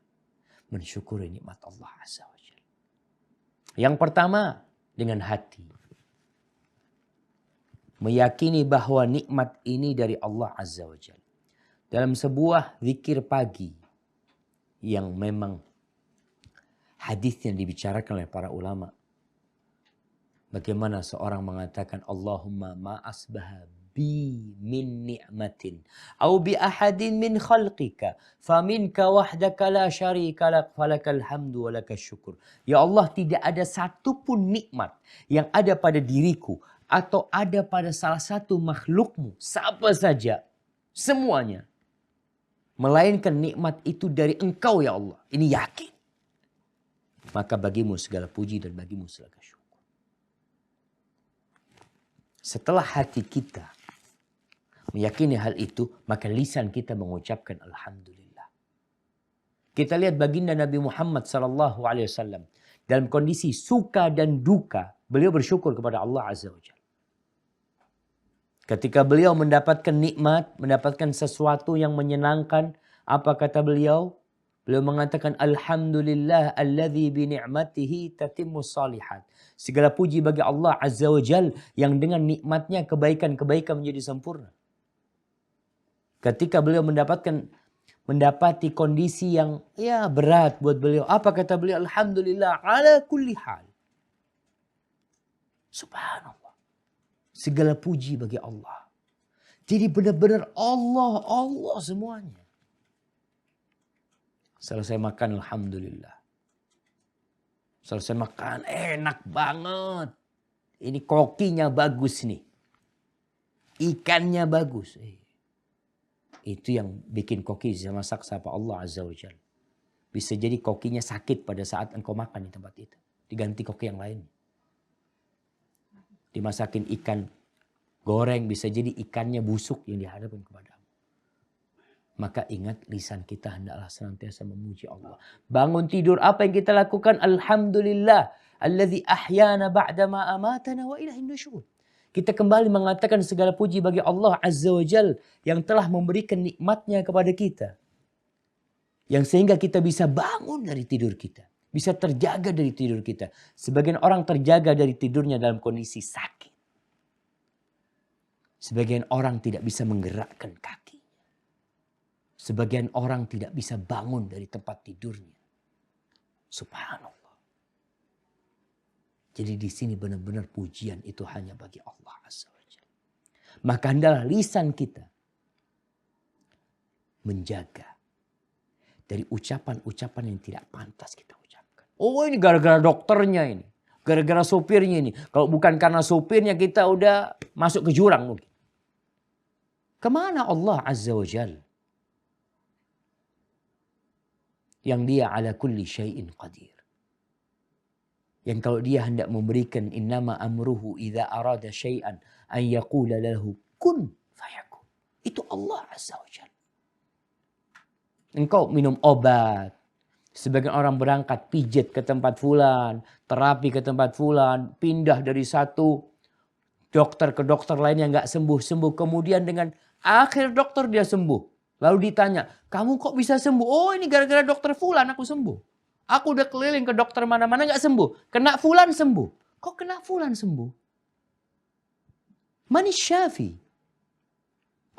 mensyukuri nikmat Allah Azza wa Jalla. Yang pertama, dengan hati. Meyakini bahwa nikmat ini dari Allah Azza wa Jalla. Dalam sebuah zikir pagi yang memang hadis yang dibicarakan oleh para ulama. Bagaimana seorang mengatakan Allahumma ma asbaha bi min ni'matin au bi ahadin min khalqika faminka wahdaka la syarika lak falakal hamdu wa lakal syukur. Ya Allah, tidak ada satupun nikmat yang ada pada diriku atau ada pada salah satu makhlukmu, siapa saja, semuanya, melainkan nikmat itu dari Engkau ya Allah. Ini yakin. Maka bagimu segala puji dan bagimu segala syukur. Setelah hati kita meyakini hal itu, maka lisan kita mengucapkan alhamdulillah. Kita lihat baginda Nabi Muhammad SAW dalam kondisi suka dan duka, beliau bersyukur kepada Allah Azza wa Jalla. Ketika beliau mendapatkan nikmat, mendapatkan sesuatu yang menyenangkan, apa kata beliau? Beliau mengatakan alhamdulillah alladzi bi ni'matihi tatimmus shalihat. Segala puji bagi Allah Azza wa Jalla yang dengan nikmatnya kebaikan-kebaikan menjadi sempurna. Ketika beliau mendapati kondisi yang berat buat beliau, apa kata beliau? Alhamdulillah ala kulli hal. Subhanallah. Segala puji bagi Allah. Jadi benar-benar Allah semuanya. Selesai makan alhamdulillah. Selesai makan enak banget. Ini kokinya bagus nih. Ikannya bagus. Itu yang bikin koki bisa masak siapa? Allah Azza wa Jalla. Bisa jadi kokinya sakit pada saat engkau makan di tempat itu. Diganti koki yang lain. Dimasakin ikan goreng, bisa jadi ikannya busuk yang dihadapkan kepadamu. Maka ingat, lisan kita hendaklah senantiasa memuji Allah. Bangun tidur, apa yang kita lakukan? Alhamdulillah alladzi ahyana ba'dama amatana wa ilaihin nusyur. Kita kembali mengatakan segala puji bagi Allah Azza wa Jalla yang telah memberikan nikmatnya kepada kita. Yang sehingga kita bisa bangun dari tidur kita. Bisa terjaga dari tidur kita. Sebagian orang terjaga dari tidurnya dalam kondisi sakit. Sebagian orang tidak bisa menggerakkan kaki. Sebagian orang tidak bisa bangun dari tempat tidurnya. Subhanallah. Jadi di sini benar-benar pujian itu hanya bagi Allah Azza wa Jalla. Maka hendaklah lisan kita menjaga dari ucapan-ucapan yang tidak pantas kita ucapkan. Oh ini gara-gara dokternya ini. Gara-gara sopirnya ini. Kalau bukan karena sopirnya kita udah masuk ke jurang mungkin. Kemana Allah Azza wa Jal? Yang dia ala kulli syai'in qadir. Yang kalau dia hendak memberikan innama amruhu idza arada syai'an an yaqula lahu kun fayakun. Itu Allah Azza wa Jalla. Engkau minum obat. Sebagian orang berangkat pijat ke tempat fulan, terapi ke tempat fulan, pindah dari satu dokter ke dokter lain yang nggak sembuh-sembuh. Kemudian dengan akhir dokter dia sembuh. Lalu ditanya, kamu kok bisa sembuh? Oh ini gara-gara dokter fulan aku sembuh. Aku udah keliling ke dokter mana-mana gak sembuh. Kena fulan sembuh. Kok kena fulan sembuh? Manis syafi.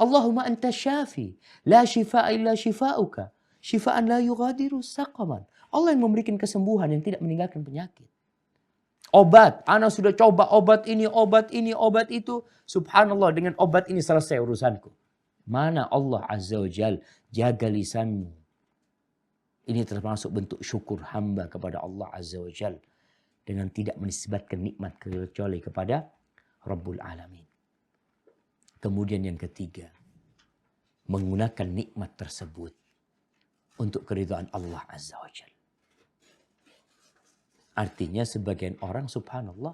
Allahumma anta syafi. La shifa'a illa shifa'uka. Shifa'an la yughadiru saqaman. Allah yang memberikan kesembuhan yang tidak meninggalkan penyakit. Obat. Ana sudah coba obat ini, obat itu. Subhanallah dengan obat ini selesai urusanku. Mana Allah Azza wa Jal jaga lisanmu. Ini termasuk bentuk syukur hamba kepada Allah Azza wa Jal. Dengan tidak menisbatkan nikmat kecuali kepada Rabbul Alamin. Kemudian yang ketiga. Menggunakan nikmat tersebut. Untuk keridhaan Allah Azza wa Jal. Artinya sebagian orang subhanallah.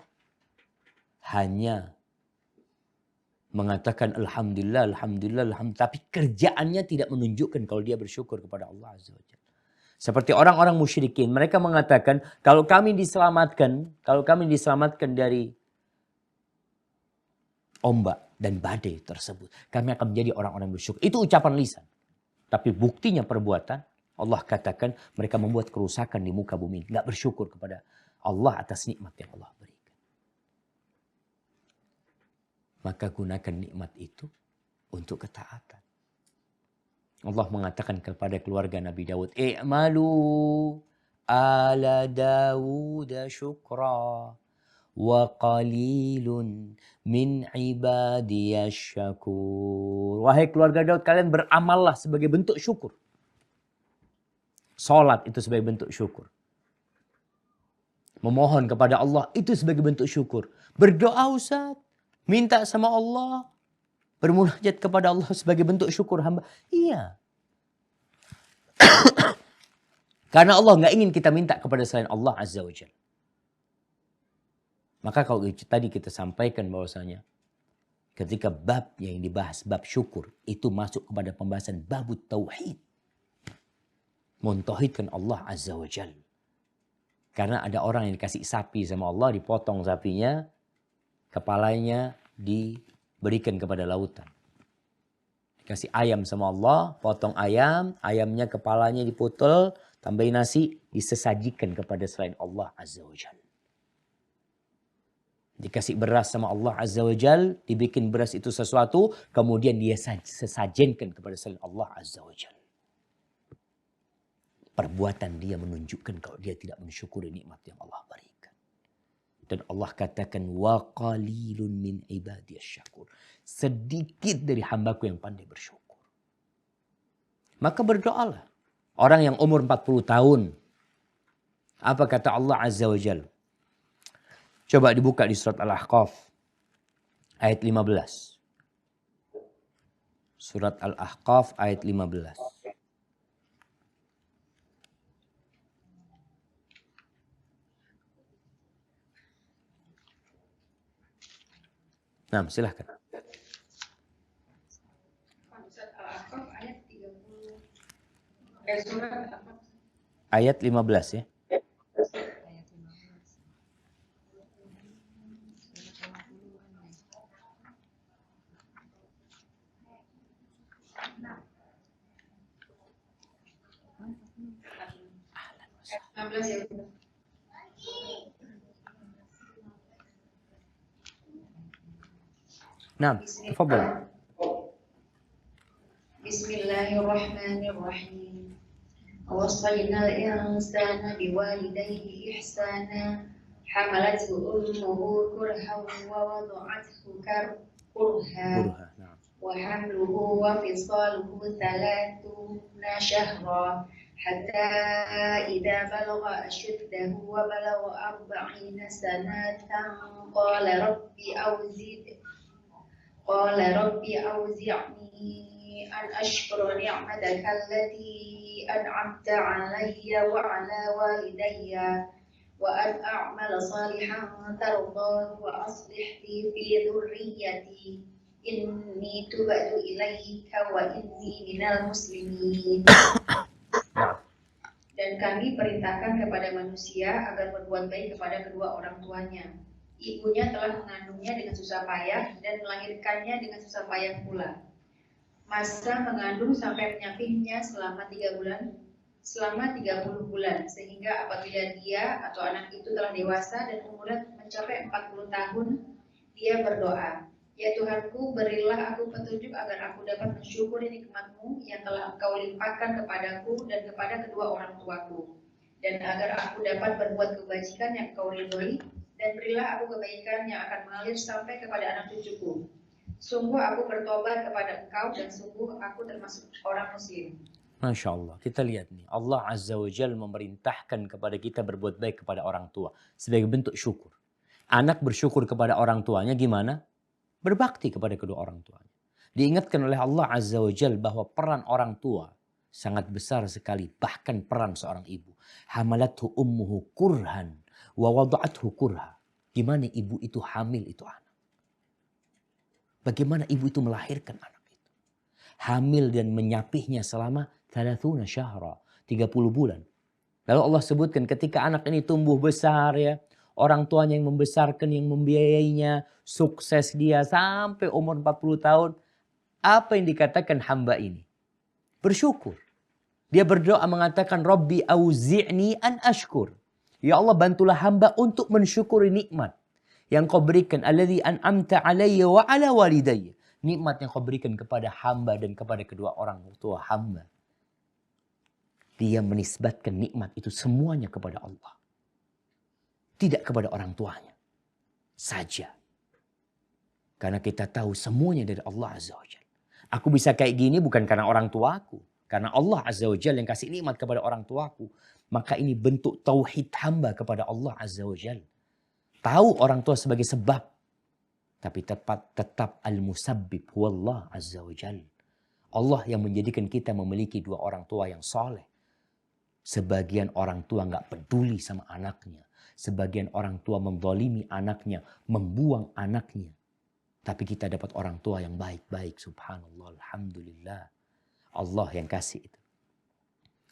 Hanya mengatakan Alhamdulillah, Alhamdulillah, Alhamdulillah. Tapi kerjaannya tidak menunjukkan kalau dia bersyukur kepada Allah Azza wa Jal. Seperti orang-orang musyrikin. Mereka mengatakan, kalau kami diselamatkan dari ombak dan badai tersebut. Kami akan menjadi orang-orang bersyukur. Itu ucapan lisan. Tapi buktinya perbuatan. Allah katakan mereka membuat kerusakan di muka bumi. Nggak bersyukur kepada Allah atas nikmat yang Allah berikan. Maka gunakan nikmat itu untuk ketaatan. Allah mengatakan kepada keluarga Nabi Daud, "I'malu ala Dawud syukra wa qalilun min ibadiyasy syakur." Wahai keluarga Daud, kalian beramallah sebagai bentuk syukur. Salat itu sebagai bentuk syukur. Memohon kepada Allah itu sebagai bentuk syukur. Berdoa Ustaz, minta sama Allah, bermunajat kepada Allah sebagai bentuk syukur hamba. Iya. Karena Allah nggak ingin kita minta kepada selain Allah Azza wa Jalla. Maka kalau tadi kita sampaikan bahwasanya ketika bab yang dibahas, bab syukur, itu masuk kepada pembahasan babut tauhid. Mentauhidkan Allah Azza wa Jalla. Karena ada orang yang dikasih sapi sama Allah, dipotong sapinya, kepalanya diberikan kepada lautan. Dikasih ayam sama Allah, potong ayam, ayamnya kepalanya dipotol, tambahin nasi, disesajikan kepada selain Allah Azza wa Jalla. Dikasih beras sama Allah Azza wa Jalla, dibikin beras itu sesuatu, kemudian dia sesajenkan kepada selain Allah Azza wa Jalla. Perbuatan dia menunjukkan kalau dia tidak mensyukuri nikmat yang Allah berikan. Dan Allah katakan, wa qalilun min ibadiyasy syakur. Sedikit dari hambaku yang pandai bersyukur. Maka berdoalah. Orang yang umur 40 tahun. Apa kata Allah Azza wa Jalla? Coba dibuka di surat Al-Ahqaf. Ayat 15. Surat Al-Ahqaf ayat 15. Nah, silahkan. Ayat 15 ya. Nah, tafadhal. Bismillahirrahmanirrahim. Wasainal insana biwalidayhi ihsana. Hamalathu ummuhu kurhan wa wada'athu kurha. Wa hamluhu wa fisaluhu 30 syahra. حتى إذا بلغ أشده وبلغ 40 سنة قال رب أوزعني أن أشكر نعمتك التي أنعمت علي وعلى والدي وأن أعمل صالحا ترضاه وأصلح لي في ذريتي إني تبت إليك وإني من المسلمين. Dan kami perintahkan kepada manusia agar berbuat baik kepada kedua orang tuanya. Ibunya telah mengandungnya dengan susah payah dan melahirkannya dengan susah payah pula. Masa mengandung sampai menyapihnya selama 30 bulan, sehingga apabila dia atau anak itu telah dewasa dan umurnya mencapai 40 tahun, dia berdoa, ya Tuhanku, berilah aku petunjuk agar aku dapat mensyukuri nikmat-Mu yang telah Engkau limpahkan kepadaku dan kepada kedua orang tuaku, dan agar aku dapat berbuat kebajikan yang Engkau ridhoi, dan berilah aku kebaikan yang akan mengalir sampai kepada anak cucuku. Sungguh aku bertobat kepada Engkau dan sungguh aku termasuk orang muslim. Masya Allah, kita lihat nih, Allah Azza wa Jal memerintahkan kepada kita berbuat baik kepada orang tua sebagai bentuk syukur. Anak bersyukur kepada orang tuanya gimana? Berbakti kepada kedua orang tuanya. Diingatkan oleh Allah Azza wa Jal bahwa peran orang tua sangat besar sekali, bahkan peran seorang ibu. Hamalathu ummuhu kurhan wa wada'athu kurha. Gimana ibu itu hamil itu anak? Bagaimana ibu itu melahirkan anak itu? Hamil dan menyapihnya selama 30 syahra, 30 bulan. Lalu Allah sebutkan ketika anak ini tumbuh besar ya, orang tuanya yang membesarkan, yang membiayainya, sukses dia sampai umur 40 tahun. Apa yang dikatakan hamba ini? Bersyukur. Dia berdoa mengatakan, Rabbi auzi'ni an ashkur. Ya Allah, bantulah hamba untuk mensyukuri nikmat yang kau berikan. Alladzi an'amta alayya wa ala walidayya. Nikmat yang kau berikan kepada hamba dan kepada kedua orang tua hamba. Dia menisbatkan nikmat itu semuanya kepada Allah. Tidak kepada orang tuanya saja. Karena kita tahu semuanya dari Allah Azza wa Jalla. Aku bisa kayak gini bukan karena orang tuaku. Karena Allah Azza wa Jalla yang kasih nikmat kepada orang tuaku. Maka ini bentuk tauhid hamba kepada Allah Azza wa Jalla. Tahu orang tua sebagai sebab. Tapi tetap al-musabbib huwallah Azza wa Jalla. Allah yang menjadikan kita memiliki dua orang tua yang soleh. Sebagian orang tua nggak peduli sama anaknya. Sebagian orang tua menzalimi anaknya, membuang anaknya. Tapi kita dapat orang tua yang baik-baik. Subhanallah, alhamdulillah. Allah yang kasih itu.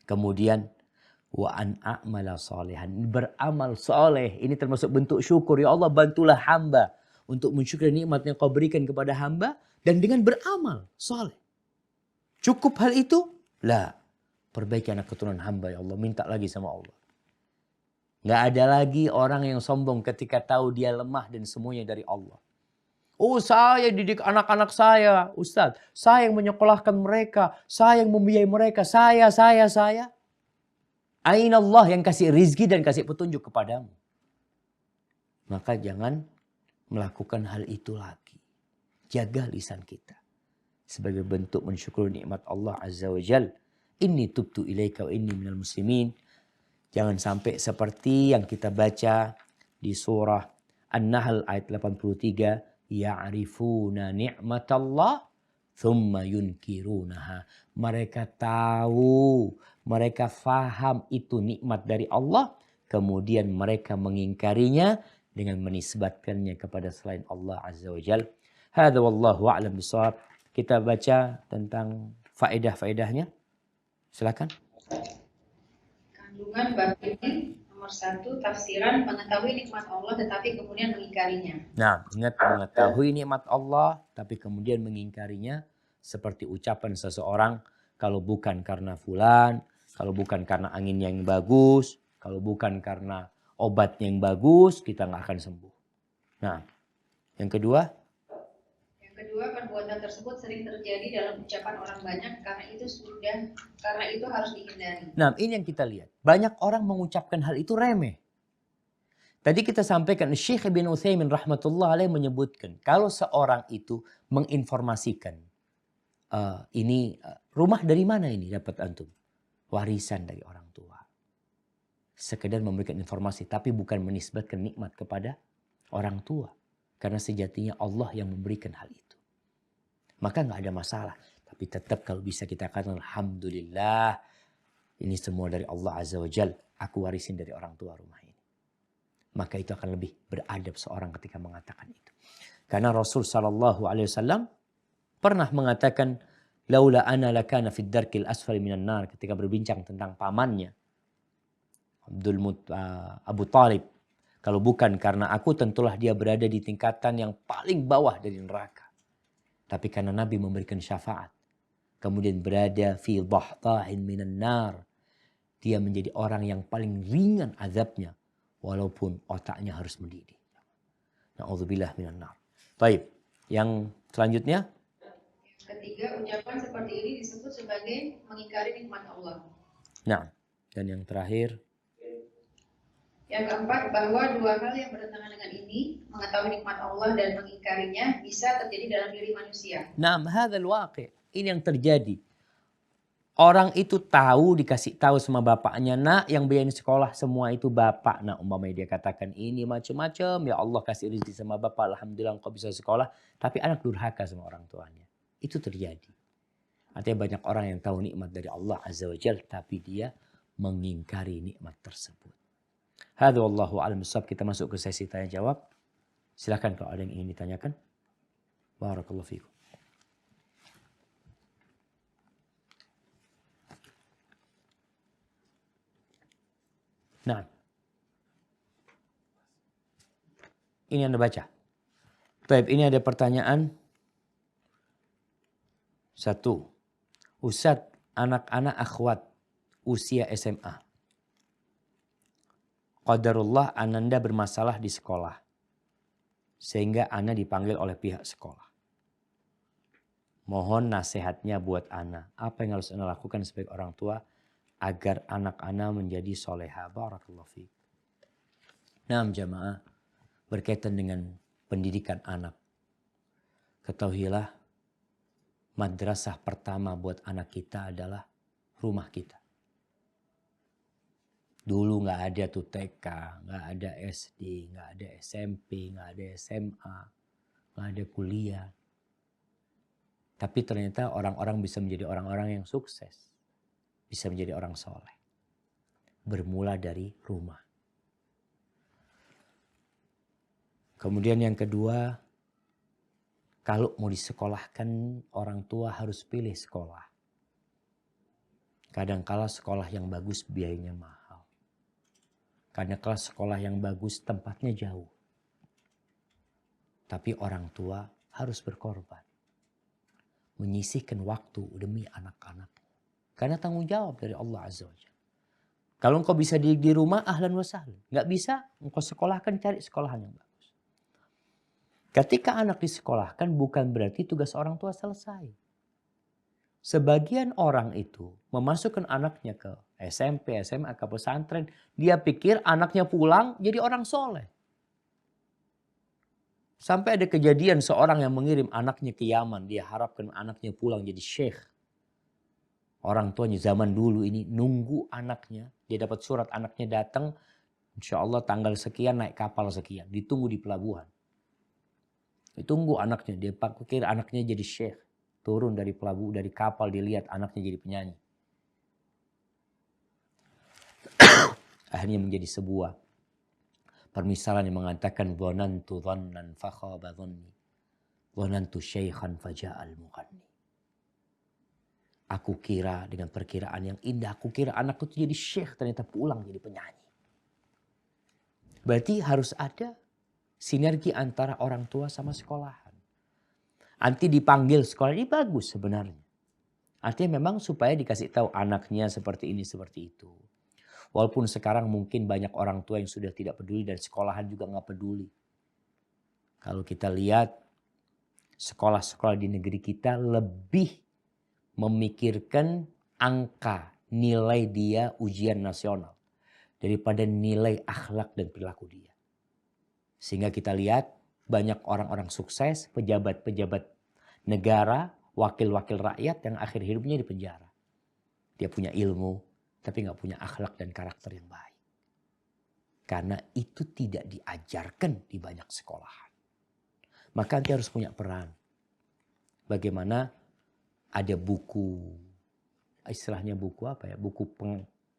Kemudian, wa an a'mala salihan. Beramal soleh. Ini termasuk bentuk syukur. Ya Allah, bantulah hamba untuk mensyukuri nikmat yang kau berikan kepada hamba. Dan dengan beramal soleh. Cukup hal itu? La. Perbaiki anak keturunan hamba ya Allah. Minta lagi sama Allah. Nggak ada lagi orang yang sombong ketika tahu dia lemah dan semuanya dari Allah. Oh, saya didik anak-anak saya, Ustadz. Saya yang menyekolahkan mereka. Saya yang membiayai mereka. Saya. Aina Allah yang kasih rizki dan kasih petunjuk kepadamu. Maka jangan melakukan hal itu lagi. Jaga lisan kita. Sebagai bentuk mensyukuri nikmat Allah Azza wa Jal. Inni tubtu ilaika wa inni minal muslimin. Jangan sampai seperti yang kita baca di surah An-Nahl ayat 83. Ya'rifuna ni'matallah thumma yunkirunaha. Mereka tahu, mereka faham itu nikmat dari Allah. Kemudian mereka mengingkarinya dengan menisbatkannya kepada selain Allah Azza wa Jal. Hadza wallahu a'lam bishawab. Kita baca tentang faedah-faedahnya. Silakan. Kandungan bab ini nomor 1, tafsiran mengetahui nikmat Allah tetapi kemudian mengingkarinya. Nah, ingat mengetahui nikmat Allah tapi kemudian mengingkarinya seperti ucapan seseorang, kalau bukan karena fulan, kalau bukan karena angin yang bagus, kalau bukan karena obatnya yang bagus, kita nggak akan sembuh. Nah, yang kedua. Yang kedua, perbuatan tersebut sering terjadi dalam ucapan orang banyak karena itu harus dihindari. Nah, ini yang kita lihat. Banyak orang mengucapkan hal itu remeh. Tadi kita sampaikan, Syekh Ibn Utsaimin rahmatullah alaih menyebutkan, kalau seorang itu menginformasikan, rumah dari mana ini dapat antum? warisan dari orang tua. Sekedar memberikan informasi, tapi bukan menisbatkan nikmat kepada orang tua. Karena sejatinya Allah yang memberikan hal itu. Maka nggak ada masalah. Tapi tetap kalau bisa kita katakan alhamdulillah, ini semua dari Allah Azza wa Jal. Aku warisin dari orang tua rumah ini. Maka itu akan lebih beradab seorang ketika mengatakan itu. Karena Rasul SAW pernah mengatakan, laula ana lakana fid darkil asfali minan nar, ketika berbincang tentang pamannya Abu Talib. Kalau bukan karena aku, tentulah dia berada di tingkatan yang paling bawah dari neraka. Tapi karena Nabi memberikan syafaat, kemudian berada fi dhahtahin minan nar, dia menjadi orang yang paling ringan azabnya, walaupun otaknya harus mendidih. Na'udzubillah minan nar. Baik, yang selanjutnya. Ketiga, ucapan seperti ini disebut sebagai mengingkari nikmat Allah. Nah, dan yang terakhir. Yang keempat, bahwa dua hal yang bertentangan dengan ini, mengetahui nikmat Allah dan mengingkarinya, bisa terjadi dalam diri manusia. Naam, hadzal waqi'. Ini yang terjadi. Orang itu tahu, dikasih tahu sama bapaknya, nak yang biayain sekolah semua itu bapak. Nah umpamanya dia katakan ini macam-macam, ya Allah kasih rezeki sama bapak, alhamdulillah engkau bisa sekolah. Tapi anak durhaka sama orang tuanya. Itu terjadi. Artinya banyak orang yang tahu nikmat dari Allah Azza wa Jalla, tapi dia mengingkari nikmat tersebut. Hadza wallahu a'lam bissawab. Kita masuk ke sesi tanya jawab. Silakan kalau ada yang ingin ditanyakan. Barakallahu fikum. Nah, ini Anda baca. Baik, ini ada pertanyaan. 1. Ustadz, anak-anak akhwat usia SMA. Qadarullah ananda bermasalah di sekolah. Sehingga Ana dipanggil oleh pihak sekolah. Mohon nasihatnya buat Ana. Apa yang harus Ana lakukan sebagai orang tua agar anak Ana menjadi soleha. Barakallahu fiik. Nah, jamaah, berkaitan dengan pendidikan anak. Ketahuilah, madrasah pertama buat anak kita adalah rumah kita. Dulu nggak ada tuh TK, nggak ada SD, nggak ada SMP, nggak ada SMA, nggak ada kuliah. Tapi ternyata orang-orang bisa menjadi orang-orang yang sukses. Bisa menjadi orang soleh. Bermula dari rumah. Kemudian yang kedua, kalau mau disekolahkan, orang tua harus pilih sekolah. Kadangkala sekolah yang bagus biayanya mahal. Kadangkala sekolah yang bagus tempatnya jauh. Tapi orang tua harus berkorban. Menyisihkan waktu demi anak-anak. Karena tanggung jawab dari Allah Azza wa Jalla. Kalau engkau bisa di rumah, ahlan wa sahlan. Nggak bisa, engkau sekolahkan, cari sekolahan yang bagus. Ketika anak disekolahkan, bukan berarti tugas orang tua selesai. Sebagian orang itu memasukkan anaknya ke SMP, SMA, ke pesantren. Dia pikir anaknya pulang jadi orang soleh. Sampai ada kejadian seorang yang mengirim anaknya ke Yaman. Dia harapkan anaknya pulang jadi syekh. Orang tuanya zaman dulu ini nunggu anaknya. Dia dapat surat anaknya datang. Insya Allah tanggal sekian naik kapal sekian. Ditunggu di pelabuhan. Ditunggu anaknya. Dia pikir anaknya jadi syekh. Turun dari pelabuhan, dari kapal, dilihat anaknya jadi penyanyi. Akhirnya menjadi sebuah permisalan yang mengatakan dhanantu dhannan fakhaba dhanni. Dhanantu syaikhan faja'al mughanni. Aku kira dengan perkiraan yang indah. Aku kira anakku itu jadi syekh. Ternyata pulang jadi penyanyi. Berarti harus ada sinergi antara orang tua sama sekolahan. Nanti dipanggil sekolah ini bagus sebenarnya. Artinya memang supaya dikasih tahu anaknya seperti ini, seperti itu. Walaupun sekarang mungkin banyak orang tua yang sudah tidak peduli dan sekolahan juga nggak peduli. Kalau kita lihat sekolah-sekolah di negeri kita lebih memikirkan angka nilai dia ujian nasional daripada nilai akhlak dan perilaku dia. Sehingga kita lihat banyak orang-orang sukses, pejabat-pejabat negara, wakil-wakil rakyat yang akhir hidupnya di penjara. Dia punya ilmu, tapi nggak punya akhlak dan karakter yang baik. Karena itu tidak diajarkan di banyak sekolahan. Maka nanti harus punya peran. Bagaimana ada buku, istilahnya buku apa ya? Buku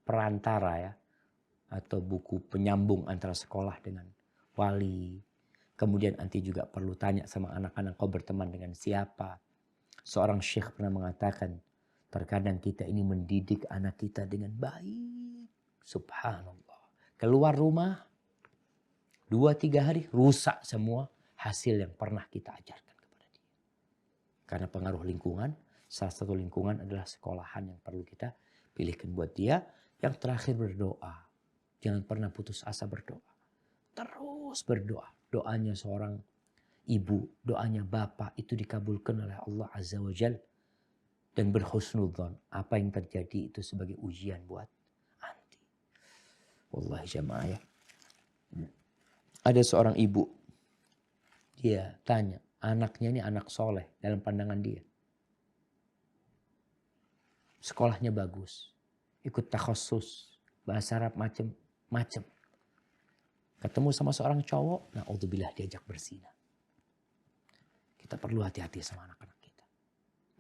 perantara ya. Atau buku penyambung antara sekolah dengan wali. Kemudian nanti juga perlu tanya sama anak-anak, kau berteman dengan siapa. Seorang syekh pernah mengatakan, terkadang kita ini mendidik anak kita dengan baik. Subhanallah. Keluar rumah, 2-3 hari rusak semua hasil yang pernah kita ajarkan kepada dia. Karena pengaruh lingkungan, salah satu lingkungan adalah sekolahan yang perlu kita pilihkan buat dia. Yang terakhir berdoa. Jangan pernah putus asa berdoa. Terus berdoa. Doanya seorang ibu, doanya bapak itu dikabulkan oleh Allah Azza wa Jal. Dan berhusnudzon. Apa yang terjadi itu sebagai ujian buat anti. Wallahi jamaah ya. Ada seorang ibu. Dia tanya. Anaknya ini anak soleh dalam pandangan dia. Sekolahnya bagus. Ikut takhasus. Bahasa Arab macam-macam. Ketemu sama seorang cowok. Na'udzubillah diajak berzina. Kita perlu hati-hati sama anak-anak kita.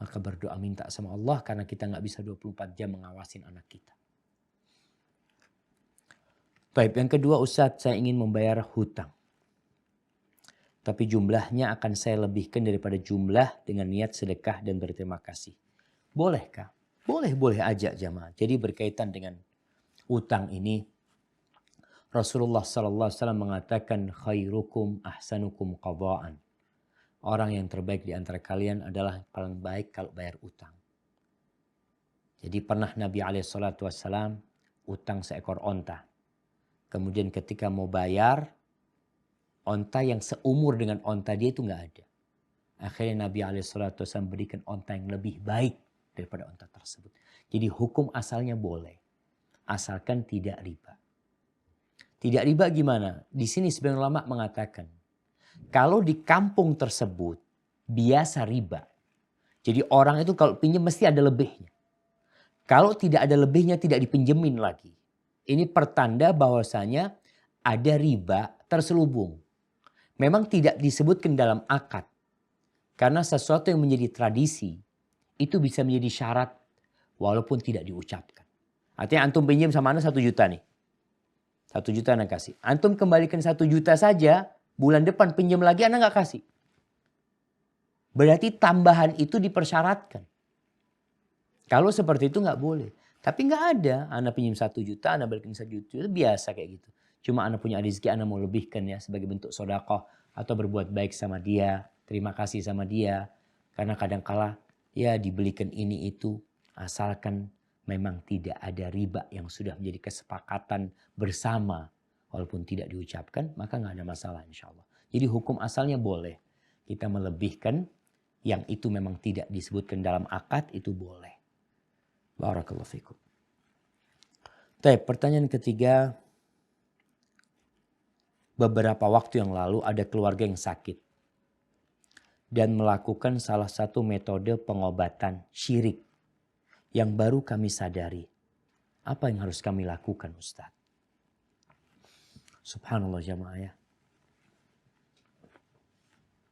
Maka berdoa minta sama Allah karena kita nggak bisa 24 jam mengawasin anak kita. Baik, yang kedua Ustadz, saya ingin membayar hutang. Tapi jumlahnya akan saya lebihkan daripada jumlah dengan niat sedekah dan berterima kasih. Bolehkah? Boleh aja jamaah. Jadi berkaitan dengan utang ini, Rasulullah SAW mengatakan khairukum ahsanukum qadaan. Orang yang terbaik di antara kalian adalah paling baik kalau bayar utang. Jadi pernah Nabi SAW utang seekor onta. Kemudian ketika mau bayar, onta yang seumur dengan onta dia itu nggak ada. Akhirnya Nabi SAW berikan onta yang lebih baik daripada onta tersebut. Jadi hukum asalnya boleh. Asalkan tidak riba. Tidak riba gimana? Di sini sebagian ulama mengatakan, kalau di kampung tersebut biasa riba. Jadi orang itu kalau pinjam mesti ada lebihnya. Kalau tidak ada lebihnya tidak dipinjemin lagi. Ini pertanda bahwasanya ada riba terselubung. Memang tidak disebutkan dalam akad. Karena sesuatu yang menjadi tradisi itu bisa menjadi syarat walaupun tidak diucapkan. Artinya antum pinjam sama anak 1 juta nih. 1 juta anak kasih. Antum kembalikan 1 juta saja, bulan depan pinjam lagi anak gak kasih. Berarti tambahan itu dipersyaratkan. Kalau seperti itu gak boleh. Tapi gak ada. Anak pinjam 1 juta, anak balikin 1 juta. Itu biasa kayak gitu. Cuma anak punya rezeki, anak mau lebihkan ya sebagai bentuk sedekah atau berbuat baik sama dia. Terima kasih sama dia. Karena kadangkala ya dibelikan ini itu asalkan memang tidak ada riba yang sudah menjadi kesepakatan bersama. Walaupun tidak diucapkan, maka nggak ada masalah insya Allah. Jadi hukum asalnya boleh. Kita melebihkan yang itu memang tidak disebutkan dalam akad, itu boleh. Barakallahu fikum. Pertanyaan ketiga. Beberapa waktu yang lalu ada keluarga yang sakit. Dan melakukan salah satu metode pengobatan syirik. Yang baru kami sadari. Apa yang harus kami lakukan Ustaz? Subhanallah jamaah ya.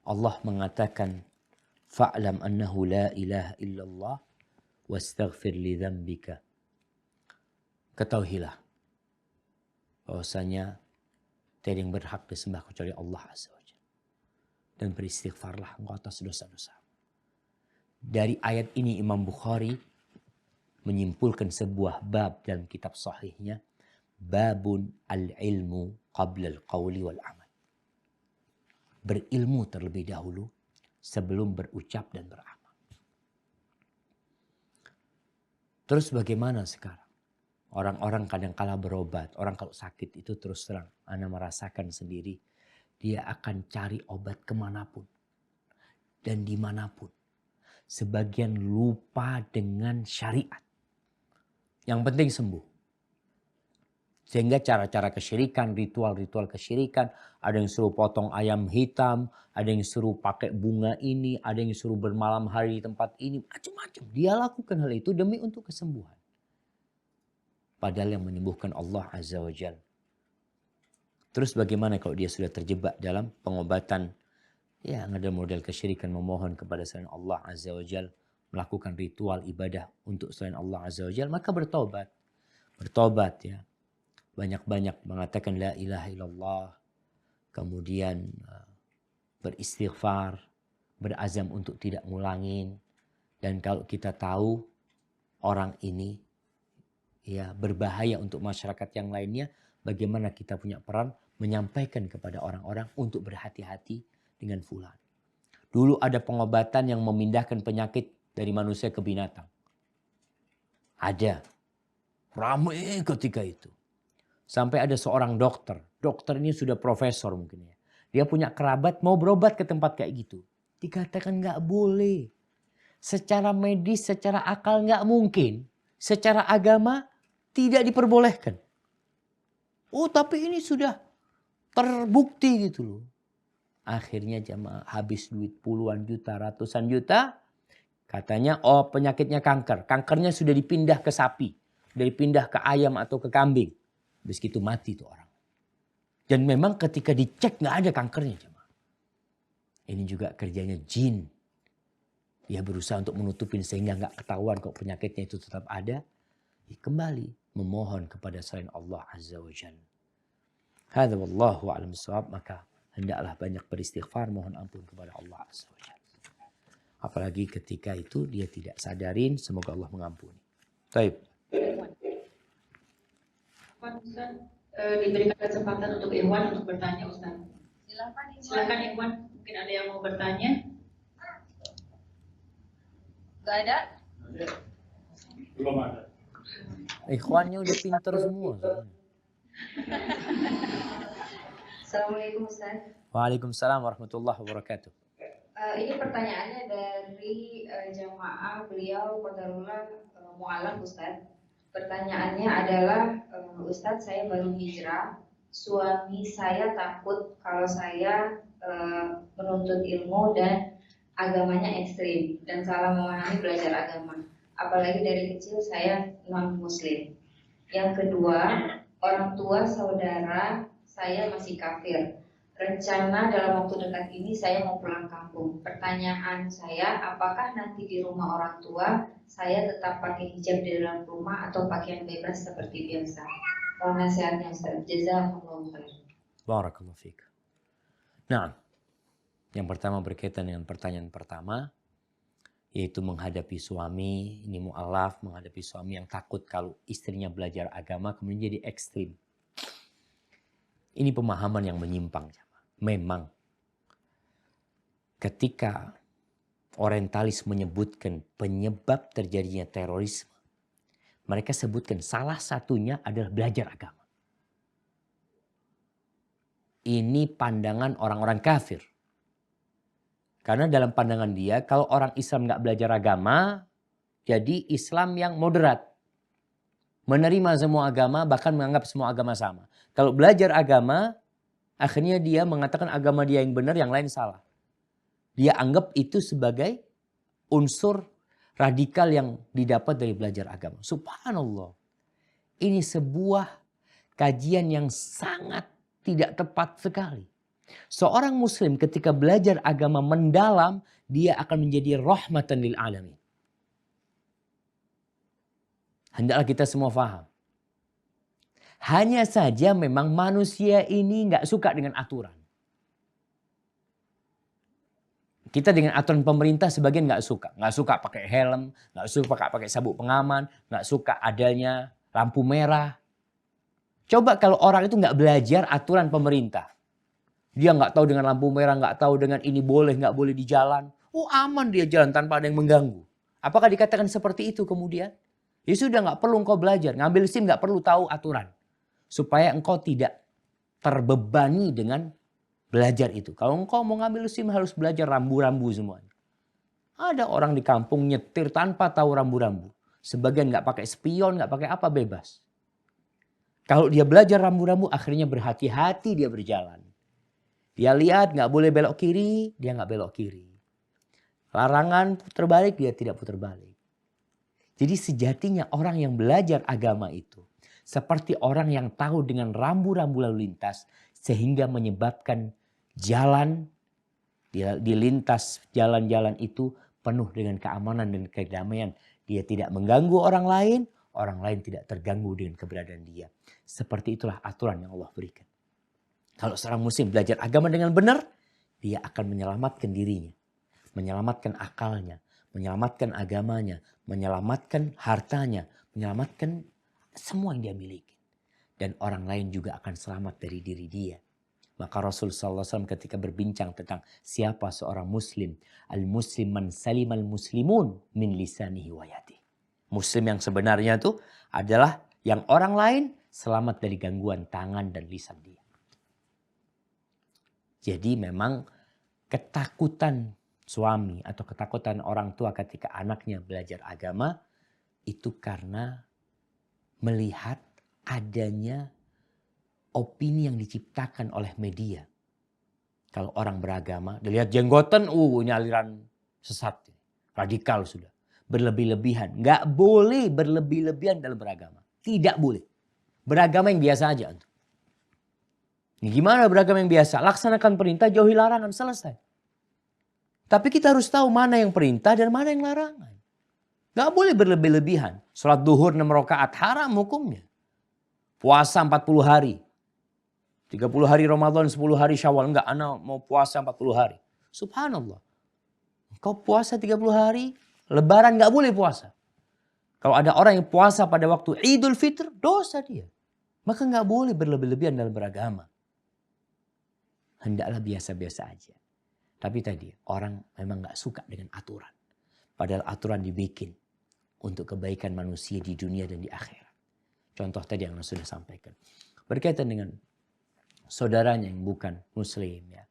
Allah mengatakan. Fa'lam annahu la ilaha illallah. Wastaghfir li dzambika. Ketahuilah. Bahwasanya tiada yang berhak disembah kecuali Allah Azza wa Jalla. Dan beristighfarlah engkau atas dosa-dosa. Dari ayat ini Imam Bukhari menyimpulkan sebuah bab dalam kitab sahihnya. Babun al-ilmu qabla al-qawli wal-amal. Berilmu terlebih dahulu sebelum berucap dan beramal. Terus bagaimana sekarang? Orang-orang kadang-kala berobat. Orang kalau sakit itu terus terang. Ana merasakan sendiri. Dia akan cari obat kemanapun. Dan dimanapun. Sebagian lupa dengan syariat. Yang penting sembuh. Sehingga cara-cara kesyirikan, ritual-ritual kesyirikan. Ada yang suruh potong ayam hitam. Ada yang suruh pakai bunga ini. Ada yang suruh bermalam hari di tempat ini. Macam-macam. Dia lakukan hal itu demi untuk kesembuhan. Padahal yang menyembuhkan Allah Azza wa Jal. Terus bagaimana kalau dia sudah terjebak dalam pengobatan, ya ada model kesyirikan, memohon kepada selain Allah Azza wa Jal, melakukan ritual ibadah untuk selain Allah Azza wa Jal, maka bertobat. Bertobat ya. Banyak-banyak mengatakan la ilaha illallah. Kemudian beristighfar, berazam untuk tidak ngulangin. Dan kalau kita tahu orang ini ya berbahaya untuk masyarakat yang lainnya, bagaimana kita punya peran menyampaikan kepada orang-orang untuk berhati-hati dengan fulan. Dulu ada pengobatan yang memindahkan penyakit dari manusia ke binatang. Ada. Ramai ketika itu. Sampai ada seorang dokter. Dokter ini sudah profesor mungkin ya. Dia punya kerabat mau berobat ke tempat kayak gitu. Dikatakan nggak boleh. Secara medis, secara akal nggak mungkin. Secara agama tidak diperbolehkan. Oh tapi ini sudah terbukti gitu loh. Akhirnya jamaah habis duit puluhan juta, ratusan juta. Katanya oh penyakitnya kanker. Kankernya sudah dipindah ke sapi. Sudah dipindah ke ayam atau ke kambing. Habis itu mati tuh orang. Dan memang ketika dicek nggak ada kankernya jamaah. Ini juga kerjanya jin. Dia berusaha untuk menutupin sehingga nggak ketahuan kok penyakitnya itu tetap ada. Ya, kembali memohon kepada selain Allah Azza wa Jalla. Hadza wallahu a'lam bissawab, maka hendaklah banyak beristighfar, mohon ampun kepada Allah Azza wa Jalla. Apalagi ketika itu dia tidak sadarin, semoga Allah mengampuni. Baik. Ustaz, diberikan kesempatan untuk Ikhwan untuk bertanya Ustaz. Silakan Ikhwan, mungkin ada yang mau bertanya. Gak ada? Belum ada. Ikhwannya udah pinter semua. Assalamualaikum Ustaz. Waalaikumsalam warahmatullahi wabarakatuh. Ini pertanyaannya dari jamaah beliau Qadarullah Mu'alaf Ustaz. Pertanyaannya adalah, Ustaz saya baru hijrah, suami saya takut kalau saya menuntut ilmu dan agamanya ekstrim dan salah memahami belajar agama. Apalagi dari kecil saya non-muslim. Yang kedua, orang tua saudara saya masih kafir. Rencana dalam waktu dekat ini saya mau pulang kampung. Pertanyaan saya, apakah nanti di rumah orang tua saya tetap pakai hijab di dalam rumah atau pakaian bebas seperti biasa? Mohon nasihatnya Ustaz. Jazakumullah khair. Barakallahu fiik. Nah, yang pertama berkaitan dengan pertanyaan pertama, yaitu menghadapi suami, ini mu'alaf, menghadapi suami yang takut kalau istrinya belajar agama kemudian jadi ekstrim. Ini pemahaman yang menyimpang. Memang ketika orientalis menyebutkan penyebab terjadinya terorisme, mereka sebutkan salah satunya adalah belajar agama. Ini pandangan orang-orang kafir. Karena dalam pandangan dia, kalau orang Islam nggak belajar agama, jadi Islam yang moderat. Menerima semua agama, bahkan menganggap semua agama sama. Kalau belajar agama, akhirnya dia mengatakan agama dia yang benar, yang lain salah. Dia anggap itu sebagai unsur radikal yang didapat dari belajar agama. Subhanallah. Ini sebuah kajian yang sangat tidak tepat sekali. Seorang muslim ketika belajar agama mendalam, dia akan menjadi rahmatan lil alamin. Hendaklah kita semua faham. Hanya saja memang manusia ini nggak suka dengan aturan. Kita dengan aturan pemerintah sebagian nggak suka. Nggak suka pakai helm, nggak suka pakai sabuk pengaman, nggak suka adanya lampu merah. Coba kalau orang itu nggak belajar aturan pemerintah. Dia nggak tahu dengan lampu merah, nggak tahu dengan ini boleh, nggak boleh di jalan. Oh aman dia jalan tanpa ada yang mengganggu. Apakah dikatakan seperti itu kemudian? Ya sudah nggak perlu engkau belajar. Ngambil SIM nggak perlu tahu aturan. Supaya engkau tidak terbebani dengan belajar itu. Kalau engkau mau ngambil SIM harus belajar rambu-rambu semuanya. Ada orang di kampung nyetir tanpa tahu rambu-rambu. Sebagian nggak pakai spion, nggak pakai apa, bebas. Kalau dia belajar rambu-rambu akhirnya berhati-hati dia berjalan. Dia lihat nggak boleh belok kiri, dia nggak belok kiri. Larangan putar balik, dia tidak putar balik. Jadi sejatinya orang yang belajar agama itu Seperti orang yang tahu dengan rambu-rambu lalu lintas sehingga menyebabkan jalan di lintas jalan-jalan itu penuh dengan keamanan dan kedamaian. Dia tidak mengganggu orang lain tidak terganggu dengan keberadaan dia. Seperti itulah aturan yang Allah berikan. Kalau seorang muslim belajar agama dengan benar, dia akan menyelamatkan dirinya, menyelamatkan akalnya, menyelamatkan agamanya, menyelamatkan hartanya, menyelamatkan semua yang dia miliki. Dan orang lain juga akan selamat dari diri dia. Maka Rasul SAW ketika berbincang tentang siapa seorang muslim. Al-muslim man salimal muslimun min lisanihi wa yadihi. Muslim yang sebenarnya itu adalah yang orang lain selamat dari gangguan tangan dan lisan dia. Jadi memang ketakutan suami atau ketakutan orang tua ketika anaknya belajar agama itu karena melihat adanya opini yang diciptakan oleh media. Kalau orang beragama, dilihat jenggotan, ini aliran sesat, radikal sudah. Berlebih-lebihan. Nggak boleh berlebih-lebihan dalam beragama. Tidak boleh. Beragama yang biasa aja. Ini gimana beragama yang biasa? Laksanakan perintah, jauhi larangan, selesai. Tapi kita harus tahu mana yang perintah dan mana yang larangan. Nggak boleh berlebih-lebihan. Sholat duhur 6 rakaat haram hukumnya. Puasa 40 hari. 30 hari Ramadan, 10 hari Syawal. Enggak, anak mau puasa 40 hari. Subhanallah. Kau puasa 30 hari, Lebaran nggak boleh puasa. Kalau ada orang yang puasa pada waktu Idul Fitr, dosa dia. Maka nggak boleh berlebih-lebihan dalam beragama. Hendaklah biasa-biasa aja. Tapi tadi orang memang nggak suka dengan aturan. Padahal aturan dibikin untuk kebaikan manusia di dunia dan di akhirat. Contoh tadi yang sudah sampaikan. Berkaitan dengan saudaranya yang bukan muslim. Ya.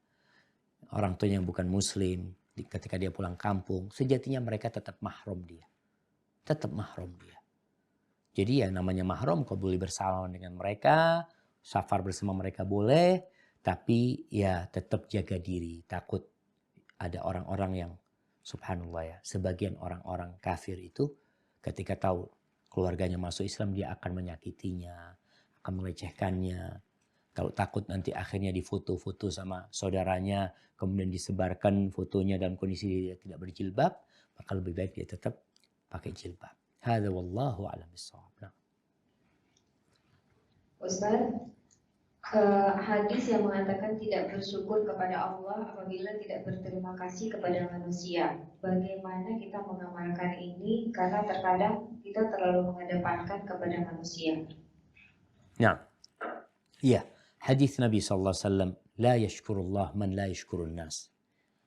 Orang tuanya yang bukan muslim. Ketika dia pulang kampung, sejatinya mereka tetap mahram dia. Tetap mahram dia. Jadi ya namanya mahram, kau boleh bersalaman dengan mereka, safar bersama mereka boleh, tapi ya tetap jaga diri. Takut ada orang-orang yang subhanallah ya, sebagian orang-orang kafir itu ketika tahu keluarganya masuk Islam dia akan menyakitinya, akan melecehkannya. Kalau takut nanti akhirnya difoto-foto sama saudaranya, kemudian disebarkan fotonya dalam kondisi dia tidak berjilbab, maka lebih baik dia tetap pakai jilbab. Hadza wallahu a'lam bissawab. Nah. Ustaz, hadis yang mengatakan tidak bersyukur kepada Allah apabila tidak berterima kasih kepada manusia. Bagaimana kita mengamalkan ini? Karena terkadang kita terlalu mengedepankan kepada manusia. Nah, iya. Hadis Nabi SAW, la yashkurullah man la yashkurun nas.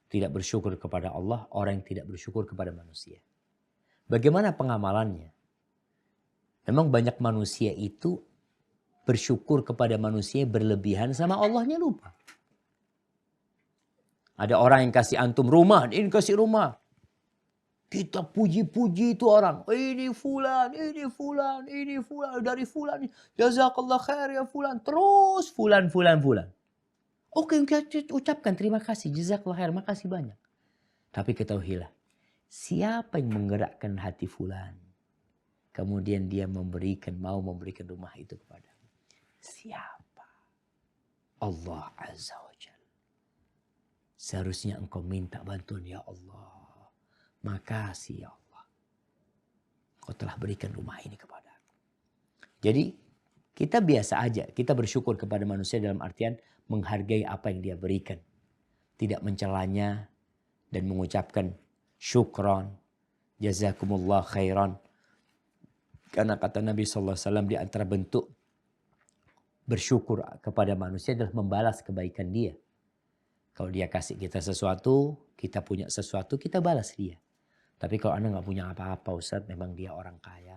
Tidak bersyukur kepada Allah, orang yang tidak bersyukur kepada manusia. Bagaimana pengamalannya? Memang banyak manusia itu bersyukur kepada manusia berlebihan sama Allahnya lupa. Ada orang yang kasih antum rumah, ini kasih rumah. Kita puji-puji itu orang. Ini fulan, ini fulan, ini fulan, dari fulan. Jazakallah khair ya fulan. Terus fulan. Oke, kita ucapkan terima kasih. Jazakallah khair, makasih banyak. Tapi ketahuilah, siapa yang menggerakkan hati fulan? Kemudian dia mau memberikan rumah itu kepada. Siapa? Allah Azza wa Jalla. Seharusnya engkau minta bantuan ya Allah. Makasih ya Allah. Kau telah berikan rumah ini kepada aku. Jadi kita biasa aja. Kita bersyukur kepada manusia dalam artian menghargai apa yang dia berikan. Tidak mencelanya dan mengucapkan syukran. Jazakumullah khairan. Karena kata Nabi SAW di antara bentuk bersyukur kepada manusia adalah membalas kebaikan dia. Kalau dia kasih kita sesuatu, kita punya sesuatu, kita balas dia. Tapi kalau Anda nggak punya apa-apa Ustaz, memang dia orang kaya.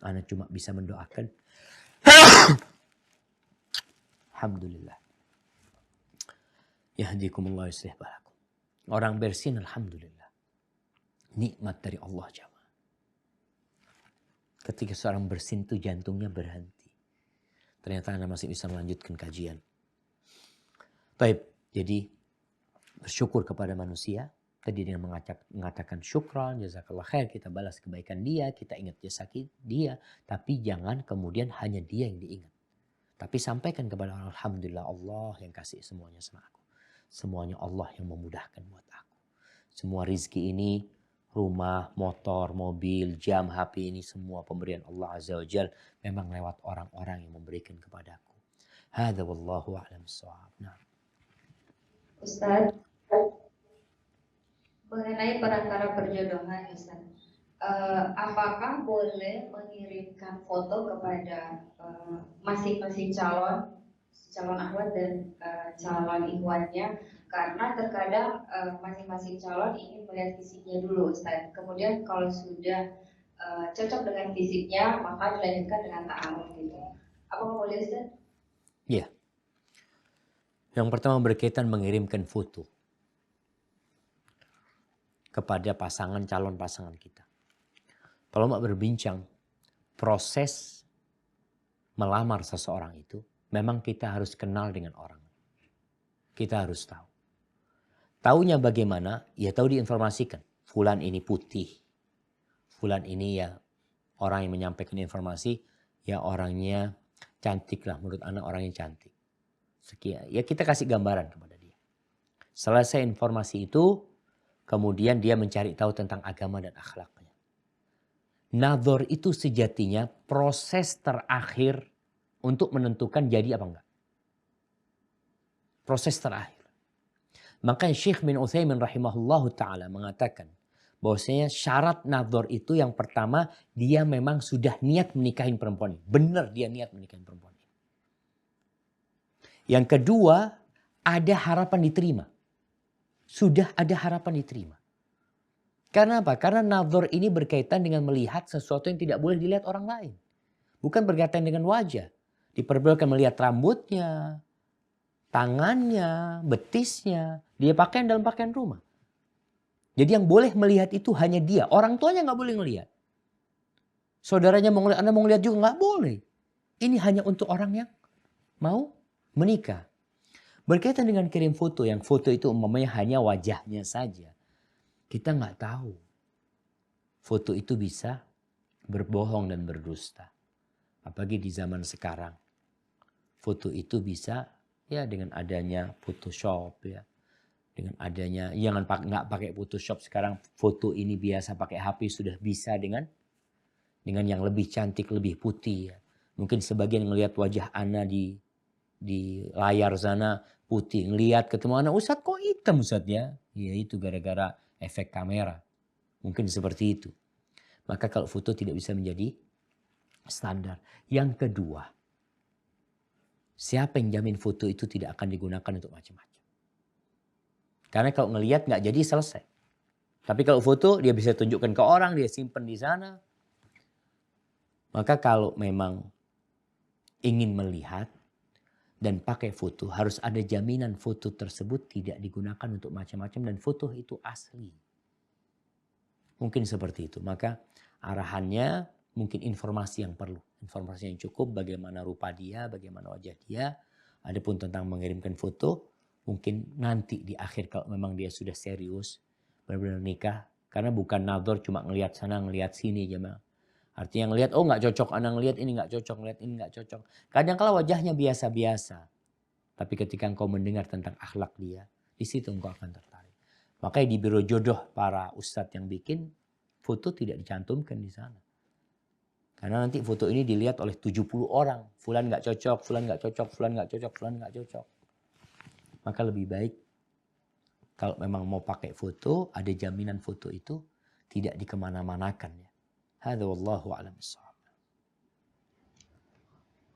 Anda cuma bisa mendoakan. Alhamdulillah. Yahdikumullah yuslih balakum. Orang bersin alhamdulillah. Nikmat dari Allah jamaah. Ketika seorang bersin itu jantungnya berhenti. Ternyata Anda masih bisa melanjutkan kajian. Baik, jadi bersyukur kepada manusia. Tadi dengan mengatakan syukran, jazakallah khair, kita balas kebaikan dia, kita ingat jasa dia. Tapi jangan kemudian hanya dia yang diingat. Tapi sampaikan kepada Allah, alhamdulillah Allah yang kasih semuanya sama aku. Semuanya Allah yang memudahkan buat aku. Semua rizki ini, rumah, motor, mobil, jam, HP ini semua pemberian Allah Azza wa Jal memang lewat orang-orang yang memberikan kepadaku. Hadza wallahu a'lam bissawab. Nah. Ustaz, mengenai perantara perjodohan, Ustaz, apakah boleh mengirimkan foto kepada masing-masing calon akhwat dan calon ikhwannya, karena terkadang masing-masing calon ingin melihat fisiknya dulu, Ustaz. Kemudian kalau sudah cocok dengan fisiknya, maka dilanjutkan dengan ta'aruf gitu. Apakah boleh, Ustaz? Iya. Yang pertama berkaitan mengirimkan foto kepada calon pasangan kita. Kalau mau berbincang proses melamar seseorang itu, memang kita harus kenal dengan orang. Kita harus tahu. Taunya bagaimana? Ya tahu diinformasikan. Fulan ini putih. Fulan ini ya orang yang menyampaikan informasi, ya orangnya cantik lah, menurut anak orangnya cantik. Sekian. Ya kita kasih gambaran kepada dia. Selesai informasi itu, kemudian dia mencari tahu tentang agama dan akhlaknya. Nadhor itu sejatinya proses terakhir untuk menentukan jadi apa enggak. Proses terakhir. Makanya Syekh bin Utsaimin rahimahullahu ta'ala mengatakan bahwasanya syarat nadhor itu yang pertama, dia memang sudah niat menikahin perempuan ini. Benar dia niat menikahin perempuan ini. Yang kedua, ada harapan diterima. Sudah ada harapan diterima. Karena apa? Karena nadhor ini berkaitan dengan melihat sesuatu yang tidak boleh dilihat orang lain. Bukan berkaitan dengan wajah. Diperbolehkan melihat rambutnya, tangannya, betisnya. Dia pakaian dalam pakaian rumah. Jadi yang boleh melihat itu hanya dia. Orang tuanya nggak boleh ngelihat. Saudaranya mau ngelihat, Anda mau ngelihat juga nggak boleh. Ini hanya untuk orang yang mau menikah. Berkaitan dengan kirim foto, yang foto itu umpamanya hanya wajahnya saja. Kita nggak tahu. Foto itu bisa berbohong dan berdusta. Apalagi di zaman sekarang. Foto itu bisa ya dengan adanya Photoshop ya. Dengan adanya, nggak pakai Photoshop sekarang, foto ini biasa pakai HP sudah bisa dengan yang lebih cantik, lebih putih ya. Mungkin sebagian ngelihat wajah Ana di layar sana putih, ngelihat ketemu Ana, Ustadz kok hitam Ustadz ya? Ya itu gara-gara efek kamera. Mungkin seperti itu. Maka kalau foto tidak bisa menjadi standar. Yang kedua, siapa yang jamin foto itu tidak akan digunakan untuk macam-macam? Karena kalau ngelihat nggak jadi selesai. Tapi kalau foto dia bisa tunjukkan ke orang, dia simpan di sana. Maka kalau memang ingin melihat dan pakai foto, harus ada jaminan foto tersebut tidak digunakan untuk macam-macam dan foto itu asli. Mungkin seperti itu. Maka arahannya mungkin informasi yang perlu. Informasi yang cukup, bagaimana rupa dia, bagaimana wajah dia. Adapun tentang mengirimkan foto, mungkin nanti di akhir kalau memang dia sudah serius, benar-benar nikah. Karena bukan nadhor cuma ngelihat sana, ngelihat sini jemaah. Artinya ngelihat, oh nggak cocok, anak ngelihat ini nggak cocok, ngelihat ini nggak cocok. Kadang kala wajahnya biasa-biasa. Tapi ketika engkau mendengar tentang akhlak dia, di situ engkau akan tertarik. Makanya di biro jodoh para ustadz yang bikin, foto tidak dicantumkan di sana. Karena nanti foto ini dilihat oleh 70 orang. Fulan nggak cocok, fulan nggak cocok, fulan nggak cocok, fulan nggak cocok. Maka lebih baik kalau memang mau pakai foto, ada jaminan foto itu tidak dikemana-manakan ya. Hadza wallahu a'lam bissawab.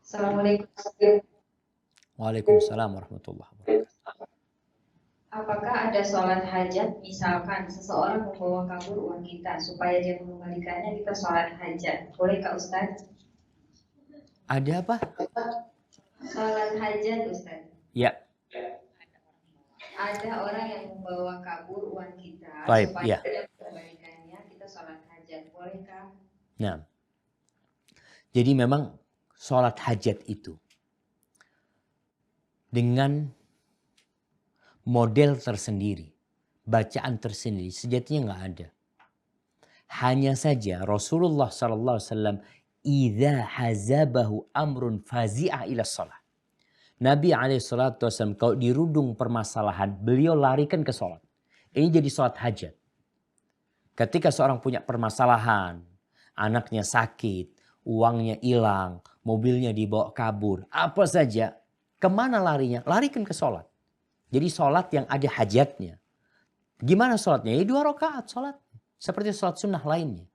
Assalamualaikum. Waalaikumsalam warahmatullahi wabarakatuh. Apakah ada sholat hajat, misalkan seseorang membawa kabur uang kita supaya dia mengembalikannya, kita sholat hajat, boleh Kak Ustaz? Ada apa? Sholat hajat Ustaz. Ya. Ada orang yang membawa kabur uang kita Baik, supaya ya. dia mengembalikannya, kita sholat hajat, bolehkah? Nah, jadi memang sholat hajat itu dengan model tersendiri. bacaan tersendiri sejatinya nggak ada. Hanya saja Rasulullah SAW idza hazabahu amrun fazi'a ila shalah. Nabi SAW kalau dirundung permasalahan, beliau larikan ke sholat. Ini jadi sholat hajat. Ketika seorang punya permasalahan, anaknya sakit, uangnya hilang, mobilnya dibawa kabur, apa saja, kemana larinya? Larikan ke sholat. Jadi sholat yang ada hajatnya. Gimana sholatnya? Ya 2 rakaat sholat. Seperti sholat sunnah lainnya.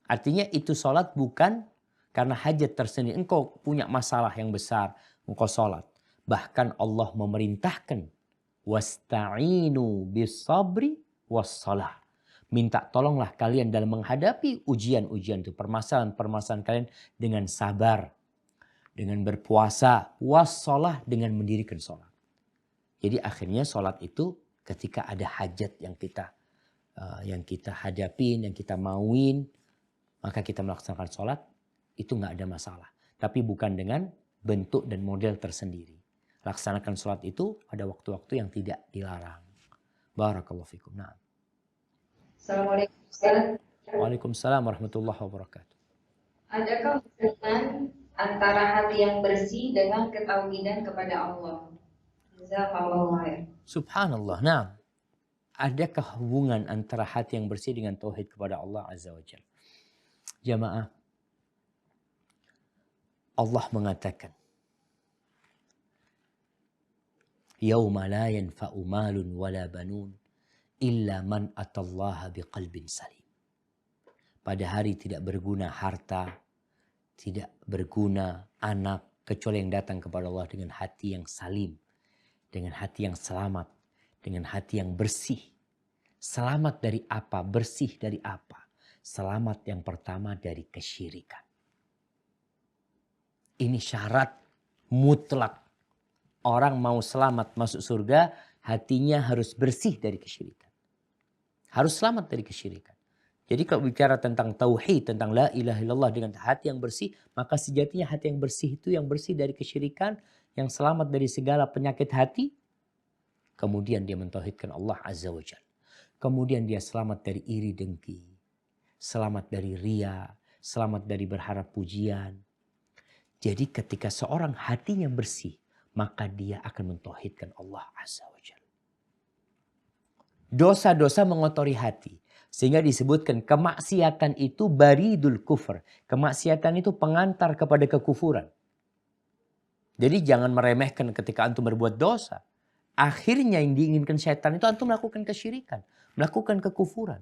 Artinya itu sholat bukan karena hajat tersendiri. Engkau punya masalah yang besar, engkau sholat. Bahkan Allah memerintahkan, wasta'inu bis-sabri was-salah. Minta tolonglah kalian dalam menghadapi ujian-ujian itu. Permasalahan-permasalahan kalian dengan sabar. Dengan berpuasa. Was-salah dengan mendirikan sholat. Jadi akhirnya sholat itu ketika ada hajat yang kita hadapin, yang kita mauin. Maka kita melaksanakan sholat. Itu nggak ada masalah. Tapi bukan dengan bentuk dan model tersendiri. Laksanakan sholat itu pada waktu-waktu yang tidak dilarang. Barakallahu fikum. Nah. Assalamualaikum Ustaz. Waalaikumsalam warahmatullahi wabarakatuh. Adakah hubungan antara hati yang bersih dengan ketauhidan kepada Allah? Jazakallahu khair. Subhanallah. Nah, adakah hubungan antara hati yang bersih dengan tauhid kepada Allah Azza wa Jalla? Jamaah, Allah mengatakan, Yauma la yanfa'u malun wala banun illa man atallaha biqalbin salim. Pada hari tidak berguna harta, tidak berguna anak, kecuali yang datang kepada Allah dengan hati yang salim, dengan hati yang selamat, dengan hati yang bersih. Selamat dari apa? Bersih dari apa? Selamat yang pertama dari kesyirikan. Ini syarat mutlak. Orang mau selamat masuk surga, hatinya harus bersih dari kesyirikan. Harus selamat dari kesyirikan. Jadi kalau bicara tentang tauhid, tentang la ilaha illallah dengan hati yang bersih, maka sejatinya hati yang bersih itu yang bersih dari kesyirikan, yang selamat dari segala penyakit hati. Kemudian dia mentauhidkan Allah Azza wa Jalla. Kemudian dia selamat dari iri dengki, selamat dari ria, selamat dari berharap pujian. Jadi ketika seorang hatinya bersih, maka dia akan mentauhidkan Allah Azza wa Jalla. Dosa-dosa mengotori hati. Sehingga disebutkan kemaksiatan itu baridul kufur. Kemaksiatan itu pengantar kepada kekufuran. Jadi jangan meremehkan ketika antum berbuat dosa. Akhirnya yang diinginkan syaitan itu antum melakukan kesyirikan. Melakukan kekufuran.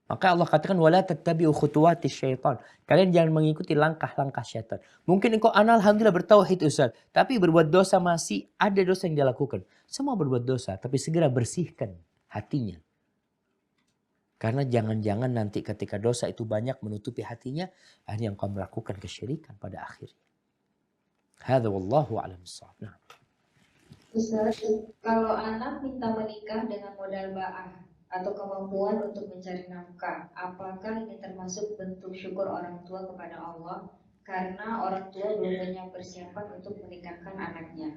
Maka Allah katakan wala tattabi'u khutuwatis syaitan. Kalian jangan mengikuti langkah-langkah syaitan. Mungkin engkau alhamdulillah bertauhid Ustaz, tapi berbuat dosa masih ada dosa yang dia lakukan. Semua berbuat dosa, tapi segera bersihkan hatinya. Karena jangan-jangan nanti ketika dosa itu banyak menutupi hatinya, akhirnya engkau melakukan kesyirikan pada akhirnya. Hadza wallahu a'lam bissawab. Nah. Ustaz, kalau anak minta menikah dengan modal ba'ah atau kemampuan untuk mencari nafkah, apakah ini termasuk bentuk syukur orang tua kepada Allah karena orang tua belum punya persiapan untuk menikahkan anaknya?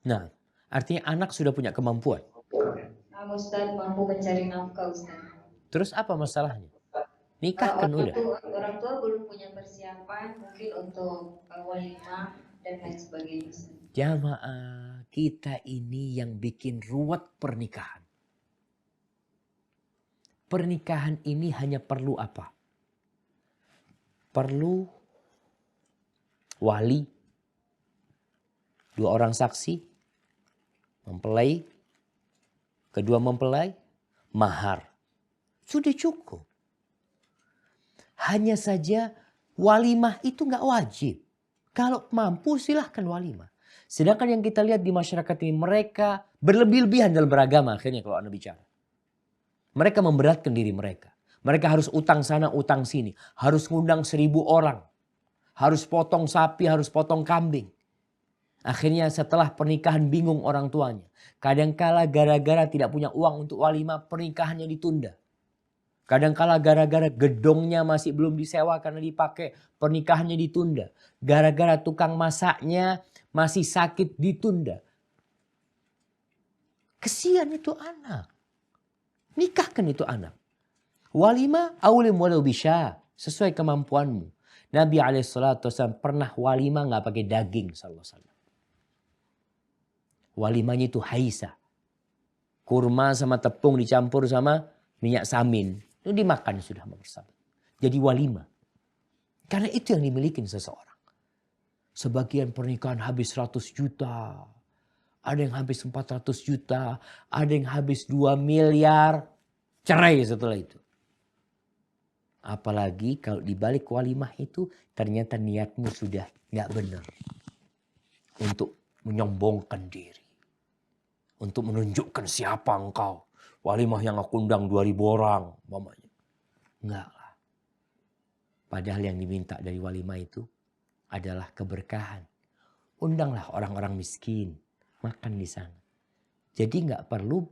Nah, artinya anak sudah punya kemampuan. Ustaz mampu mencari nafkah, Ustaz. Terus apa masalahnya? Nikahkan udah. Orang tua belum punya persiapan mungkin untuk walimah dan lain sebagainya. Jamaah, kita ini yang bikin ruwet pernikahan. Pernikahan ini hanya perlu apa? Perlu wali, 2 orang saksi, mempelai, kedua mempelai, mahar. Sudah cukup. Hanya saja walimah itu nggak wajib. Kalau mampu silahkan walimah. Sedangkan yang kita lihat di masyarakat ini mereka berlebih-lebihan dalam beragama akhirnya kalau Anda bicara. Mereka memberatkan diri mereka. Mereka harus utang sana, utang sini. Harus ngundang 1000 orang. Harus potong sapi, harus potong kambing. Akhirnya setelah pernikahan bingung orang tuanya. Kadangkala gara-gara tidak punya uang untuk walimah pernikahannya ditunda. Kadangkala gara-gara gedongnya masih belum disewa karena dipakai pernikahannya ditunda. Gara-gara tukang masaknya masih sakit ditunda. Kesian itu anak. Nikahkan itu anak. Walimah aulim walau bisya. Sesuai kemampuanmu. Nabi SAW pernah walimah nggak pakai daging. SAW. Walimahnya itu haisa. Kurma sama tepung dicampur sama minyak samin. Itu dimakan sudah bersama. Jadi walimah. Karena itu yang dimiliki seseorang. Sebagian pernikahan habis 100 juta. Ada yang habis 400 juta. Ada yang habis 2 miliar. Cerai setelah itu. Apalagi kalau dibalik walimah itu ternyata niatmu sudah nggak benar. Untuk menyombongkan diri. Untuk menunjukkan siapa engkau. Walimah yang aku undang 2000 orang. Mamanya. Enggak lah. Padahal yang diminta dari walimah itu adalah keberkahan. Undanglah orang-orang miskin. Makan di sana. Jadi nggak perlu.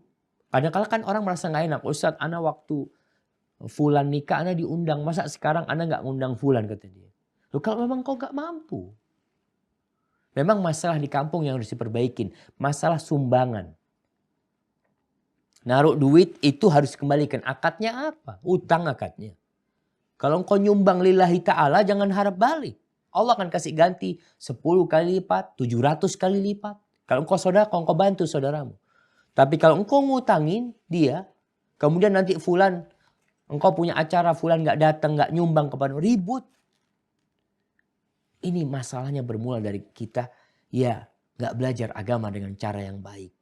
Kadang-kadang kan orang merasa nggak enak. Ustadz, ana waktu fulan nikah, ana diundang. Masa sekarang ana nggak ngundang fulan, kata dia. Loh, kalau memang kau nggak mampu. Memang masalah di kampung yang harus diperbaikin. Masalah sumbangan. Naruh duit itu harus kembalikan. Akadnya apa? Utang akadnya. Kalau engkau nyumbang lillahi ta'ala jangan harap balik. Allah akan kasih ganti 10 kali lipat, 700 kali lipat. Kalau engkau sedekah, engkau bantu saudaramu. Tapi kalau engkau ngutangin dia, kemudian nanti fulan, engkau punya acara, fulan gak datang, gak nyumbang kepada ribut. Ini masalahnya bermula dari kita, ya gak belajar agama dengan cara yang baik.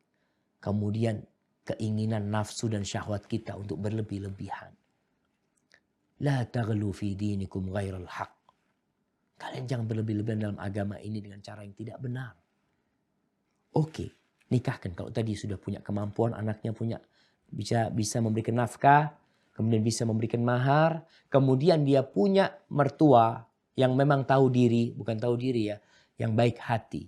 Kemudian keinginan nafsu dan syahwat kita untuk berlebih-lebihan. La taghlu fi dinikum ghairal haq. Kalian jangan berlebih-lebihan dalam agama ini dengan cara yang tidak benar. Oke, nikahkan kalau tadi sudah punya kemampuan, anaknya punya bisa memberikan nafkah, kemudian bisa memberikan mahar, kemudian dia punya mertua yang memang tahu diri, bukan tahu diri ya, yang baik hati.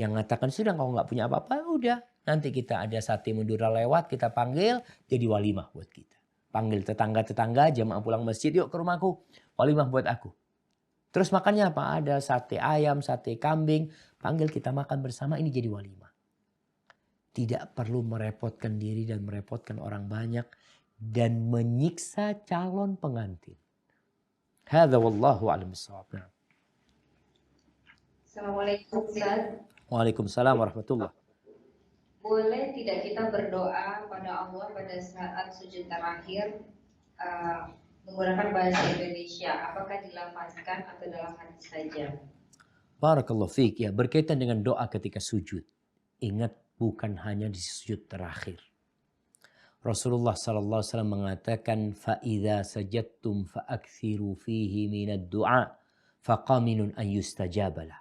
Yang mengatakan sudah kau nggak punya apa-apa, udah nanti kita ada sate Madura lewat, kita panggil jadi walimah buat kita. Panggil tetangga-tetangga, jamaah pulang masjid, yuk ke rumahku. Walimah buat aku. Terus makannya apa? Ada sate ayam, sate kambing. Panggil kita makan bersama, ini jadi walimah. Tidak perlu merepotkan diri dan merepotkan orang banyak. Dan menyiksa calon pengantin. Hadza wallahu a'lam bishawab. Assalamualaikum Ustaz. Waalaikumsalam warahmatullahi. Boleh tidak kita berdoa pada Allah pada saat sujud terakhir menggunakan bahasa Indonesia? Apakah dilafazkan atau dalam hati saja? Barakallahu fiik. Ya, berkaitan dengan doa ketika sujud. Ingat, bukan hanya di sujud terakhir. Rasulullah SAW mengatakan, فَإِذَا سَجَدْتُمْ فَأَكْثِرُوا فِيهِ مِنَ الدُّعَاءِ فَقَامِنٌ أَنْ يُسْتَجَابَ لَهُ.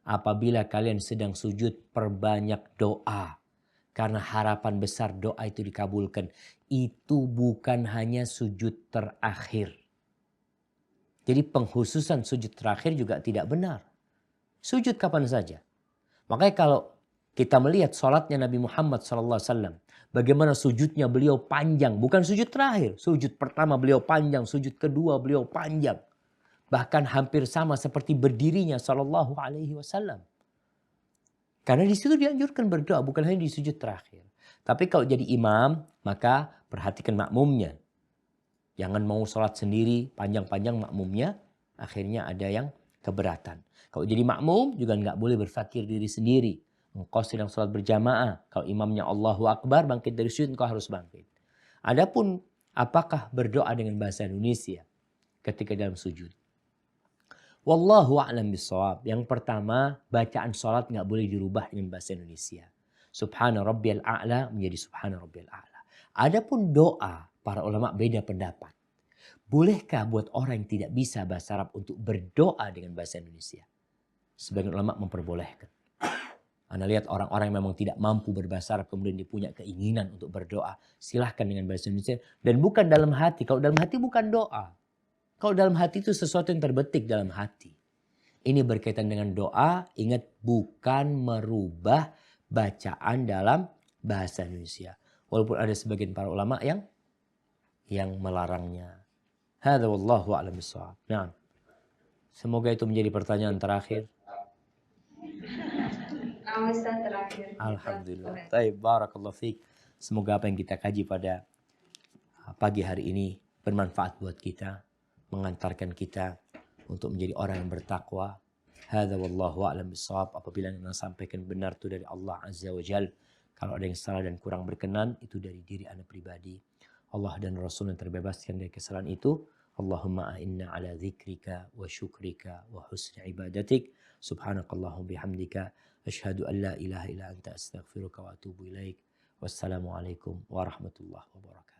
Apabila kalian sedang sujud, perbanyak doa. Karena harapan besar doa itu dikabulkan. Itu bukan hanya sujud terakhir. Jadi pengkhususan sujud terakhir juga tidak benar. Sujud kapan saja. Makanya kalau kita melihat sholatnya Nabi Muhammad SAW. Bagaimana sujudnya beliau panjang. Bukan sujud terakhir. Sujud pertama beliau panjang. Sujud kedua beliau panjang. Bahkan hampir sama seperti berdirinya SAW. Karena di situ dianjurkan berdoa, bukan hanya di sujud terakhir. Tapi kalau jadi imam, maka perhatikan makmumnya. Jangan mau sholat sendiri, panjang-panjang makmumnya, akhirnya ada yang keberatan. Kalau jadi makmum, juga nggak boleh berfakir diri sendiri. Engkau sedang sholat berjamaah, kalau imamnya Allahu Akbar, bangkit dari sujud, engkau harus bangkit. Adapun apakah berdoa dengan bahasa Indonesia ketika dalam sujud? Wallahu a'lam bishawab. Yang pertama, bacaan sholat nggak boleh dirubah dengan bahasa Indonesia. Subhana rabbiyal a'la menjadi subhana rabbiyal a'la. Adapun doa, para ulama beda pendapat. Bolehkah buat orang yang tidak bisa bahasa Arab untuk berdoa dengan bahasa Indonesia? Sebagian ulama memperbolehkan. Anda lihat orang-orang yang memang tidak mampu berbahasa Arab kemudian dia punya keinginan untuk berdoa. Silahkan dengan bahasa Indonesia. Dan bukan dalam hati. Kalau dalam hati bukan doa. Kalau dalam hati itu sesuatu yang terbetik dalam hati. Ini berkaitan dengan doa. Ingat, bukan merubah bacaan dalam bahasa Indonesia. Walaupun ada sebagian para ulama yang melarangnya. Hadza wallahu a'lam bishawab. Nah, semoga itu menjadi pertanyaan terakhir. Nah, Ustaz terakhir. Alhamdulillah. Baik, barakallahu fiik. Semoga apa yang kita kaji pada pagi hari ini bermanfaat buat kita, mengantarkan kita untuk menjadi orang yang bertakwa. Hadza wallahu a'lam bissawab. Apabila yang sampaikan benar itu dari Allah Azza wa Jal. Kalau ada yang salah dan kurang berkenan itu dari diri ana pribadi. Allah dan Rasul yang terbebaskan dari kesalahan itu. Allahumma a'inna ala dzikrika wa syukrika wa husni ibadatik. Subhanakallahumma bihamdika asyhadu an la ilaha illa anta astaghfiruka wa atubu ilaik. Wassalamualaikum warahmatullahi wabarakatuh.